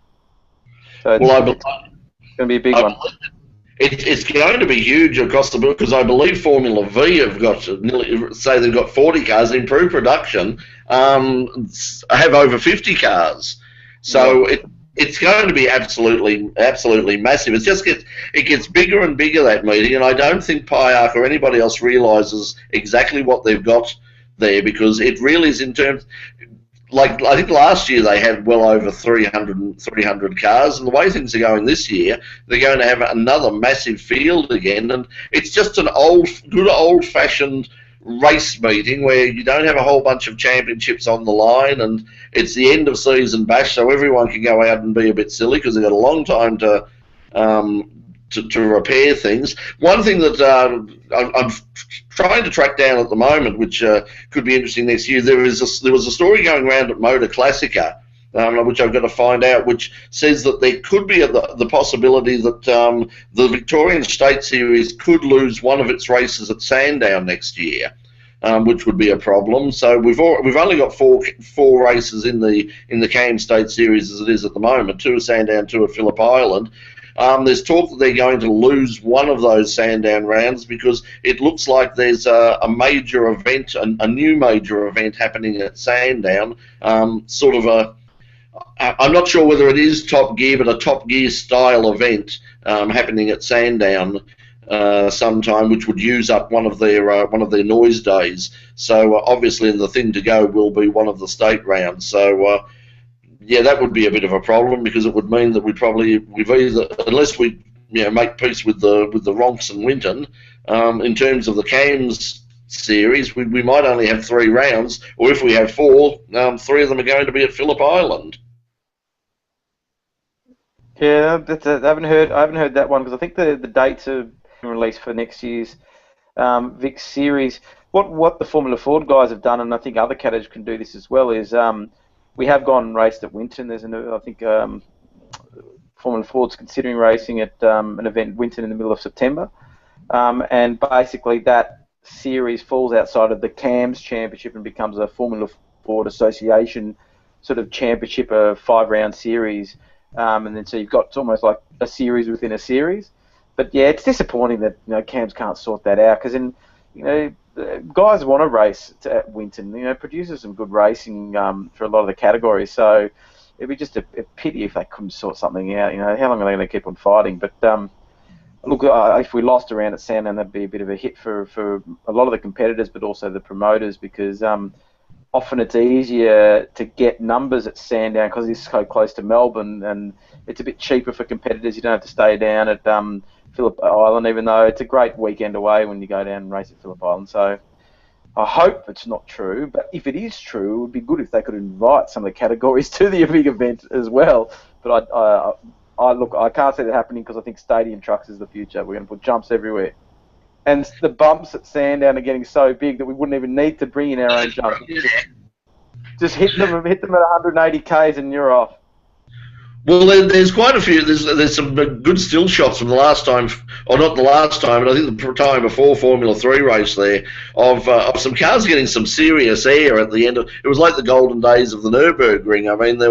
So it's going to be a big one. It's going to be huge across the board, because I believe Formula V have got they've got 40 cars in pre-production, have over 50 cars. So it's going to be absolutely massive. It gets bigger and bigger, that meeting, and I don't think PIARC or anybody else realises exactly what they've got there, because it really is in terms. Like, I think last year they had well over 300 cars, and the way things are going this year, they're going to have another massive field again, and it's just an good old-fashioned race meeting where you don't have a whole bunch of championships on the line, and it's the end of season bash, so everyone can go out and be a bit silly because they've got a long time to repair things. One thing that I'm trying to track down at the moment, which could be interesting next year, there was a story going around at Motor Classica, which I've got to find out, which says that there could be the possibility that the Victorian State Series could lose one of its races at Sandown next year. which would be a problem. So we've only got four races in the Cam State Series as it is at the moment. 2 at Sandown, 2 at Phillip Island. There's talk that they're going to lose one of those Sandown rounds because it looks like there's a major event, a new major event happening at Sandown. Sort of I'm not sure whether it is Top Gear, but a Top Gear style event happening at Sandown sometime, which would use up one of their noise days. So obviously the thing to go will be one of the state rounds. So yeah, that would be a bit of a problem because it would mean that we've either, unless we make peace with the Ronks and Winton, in terms of the Cams series, we might only have 3 rounds, or if we have 4, 3 of them are going to be at Phillip Island. Yeah, I haven't heard that one because I think the dates are released for next year's Vic series. What the Formula Ford guys have done, and I think other categories can do this as well, is we have gone and raced at Winton. There's I think Formula Ford's considering racing at an event in Winton in the middle of September, and basically that series falls outside of the CAMS Championship and becomes a Formula Ford Association sort of championship, a 5-round series, and then so you've got, it's almost like a series within a series. But yeah, it's disappointing that CAMS can't sort that out, because guys want to race at Winton. Produces some good racing for a lot of the categories. So it'd be just a pity if they couldn't sort something out. How long are they going to keep on fighting? But look, if we lost around at Sandown, that'd be a bit of a hit for a lot of the competitors, but also the promoters, because often it's easier to get numbers at Sandown because it's so close to Melbourne, and it's a bit cheaper for competitors. You don't have to stay down at Phillip Island, even though it's a great weekend away when you go down and race at Phillip Island. So I hope it's not true, but if it is true, it would be good if they could invite some of the categories to the big event as well. But I can't see that happening because I think stadium trucks is the future. We're going to put jumps everywhere. And the bumps at Sandown are getting so big that we wouldn't even need to bring in our own jumps. Just hit them at 180 k's and you're off. Well, there's quite a few. There's some good still shots from the last time, or not the last time, but I think the time before Formula 3 race there, of some cars getting some serious air at the end of. It was like the golden days of the Nürburgring. I mean,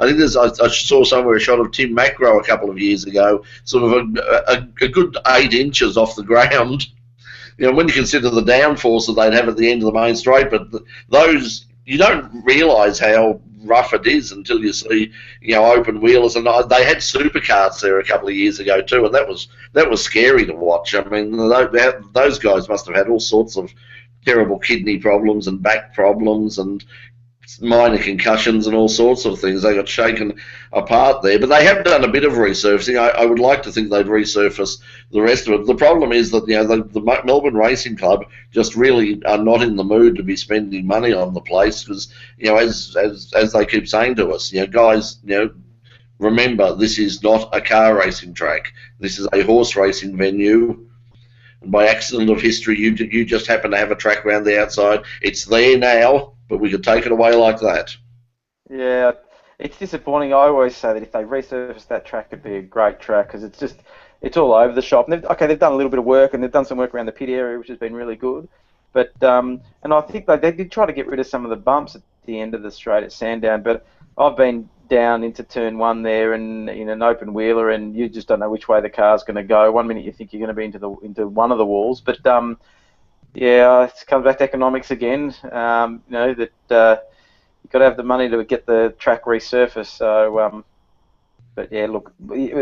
I saw somewhere a shot of Tim Macro a couple of years ago, sort of a good 8 inches off the ground. When you consider the downforce that they'd have at the end of the main straight, but those, you don't realise how rough it is until you see, open wheelers, and they had supercars there a couple of years ago too, and that was scary to watch. I mean, those guys must have had all sorts of terrible kidney problems and back problems and minor concussions and all sorts of things. They got shaken apart there, but they have done a bit of resurfacing. I would like to think they'd resurface the rest of it. The problem is that the Melbourne Racing Club just really are not in the mood to be spending money on the place, because as they keep saying to us, guys, remember, this is not a car racing track. This is a horse racing venue. And by accident of history, you just happen to have a track around the outside. It's there now, but we could take it away like that. Yeah, it's disappointing. I always say that if they resurface that track, it'd be a great track, because it's all over the shop. And they've done a little bit of work, and they've done some work around the pit area, which has been really good. But and I think they did try to get rid of some of the bumps at the end of the straight at Sandown. But I've been down into turn 1 there, and in an open wheeler, and you just don't know which way the car's going to go. One minute you think you're going to be into one of the walls, but yeah, it comes back to economics again. That you've got to have the money to get the track resurfaced. So, but yeah, look,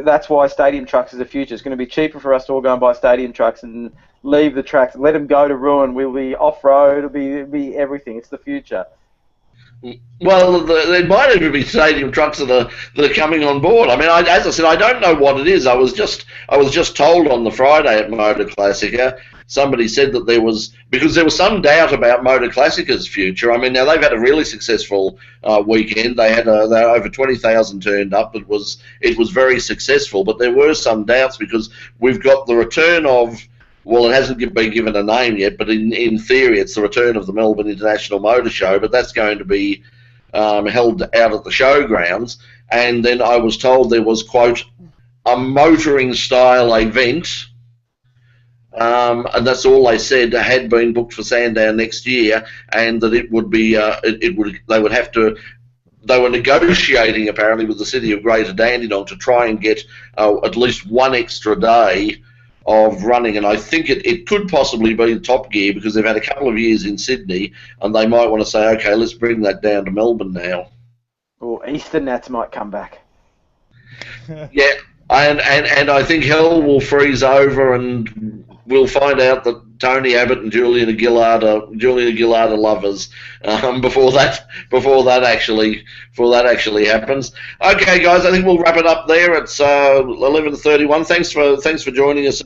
that's why stadium trucks is the future. It's going to be cheaper for us to all go and buy stadium trucks and leave the tracks, let them go to ruin. We'll be off-road. It'll be everything. It's the future. Well, there might even be stadium trucks that are coming on board. I mean, as I said, I don't know what it is. I was just told on the Friday at Motor Classica, somebody said that there was some doubt about Motor Classica's future. I mean, now they've had a really successful weekend. They had over 20,000 turned up. It was very successful, but there were some doubts because we've got the return of. Well, it hasn't been given a name yet, but in theory it's the return of the Melbourne International Motor Show, but that's going to be held out at the showgrounds. And then I was told there was, quote, a motoring-style event and that's all they said had been booked for Sandown next year, and that it would be they would have to. They were negotiating apparently with the city of Greater Dandenong to try and get at least one extra day of running, and I think it could possibly be Top Gear because they've had a couple of years in Sydney, and they might want to say, okay, let's bring that down to Melbourne now. Or Eastern Nats might come back. Yeah, and I think hell will freeze over, and we'll find out that Tony Abbott and Julian Aguilar are lovers before that actually happens. Okay, guys, I think we'll wrap it up there. It's 11:31. Thanks for joining us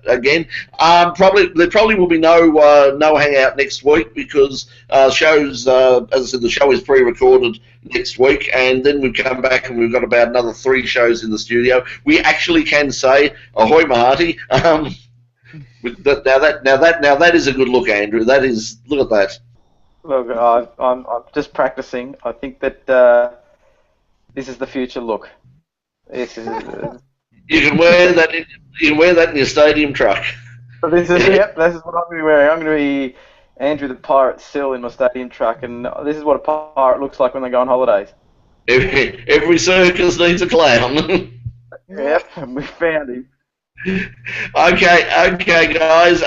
again. There probably will be no hangout next week because shows, as I said, the show is pre-recorded next week, and then we come back and we've got about another 3 shows in the studio. We actually can say ahoy Mahati. Now that is a good look, Andrew. Look at that. Look, I'm just practicing. I think that this is the future look. This is. You can wear that. You can wear that in your stadium truck. This is what I'm going to be wearing. I'm going to be Andrew the Pirate Sill in my stadium truck, and this is what a pirate looks like when they go on holidays. Every circus needs a clown. Yep, and we found him. Okay, guys.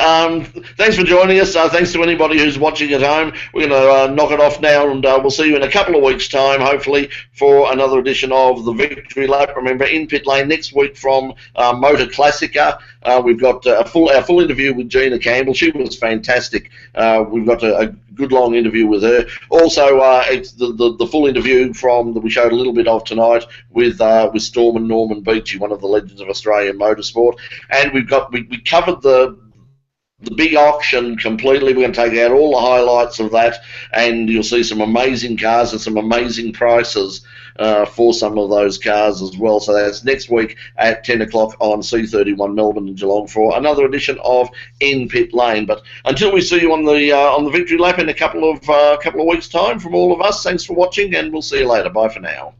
Thanks for joining us. Thanks to anybody who's watching at home. We're going to knock it off now, and we'll see you in a couple of weeks' time, hopefully, for another edition of the Victory Lap. Remember, in Pit Lane next week from Motor Classica. We've got our full interview with Gina Campbell. She was fantastic. We've got a good long interview with her. Also, it's the full interview that we showed a little bit of tonight with Storm and Norman Beachy, one of the legends of Australian motorsport. And we covered the big auction completely. We're going to take out all the highlights of that, and you'll see some amazing cars and some amazing prices for some of those cars as well. So that's next week at 10 o'clock on C31 Melbourne and Geelong for another edition of In Pit Lane. But until we see you on the Victory Lap in a couple of weeks' time, from all of us, thanks for watching, and we'll see you later. Bye for now.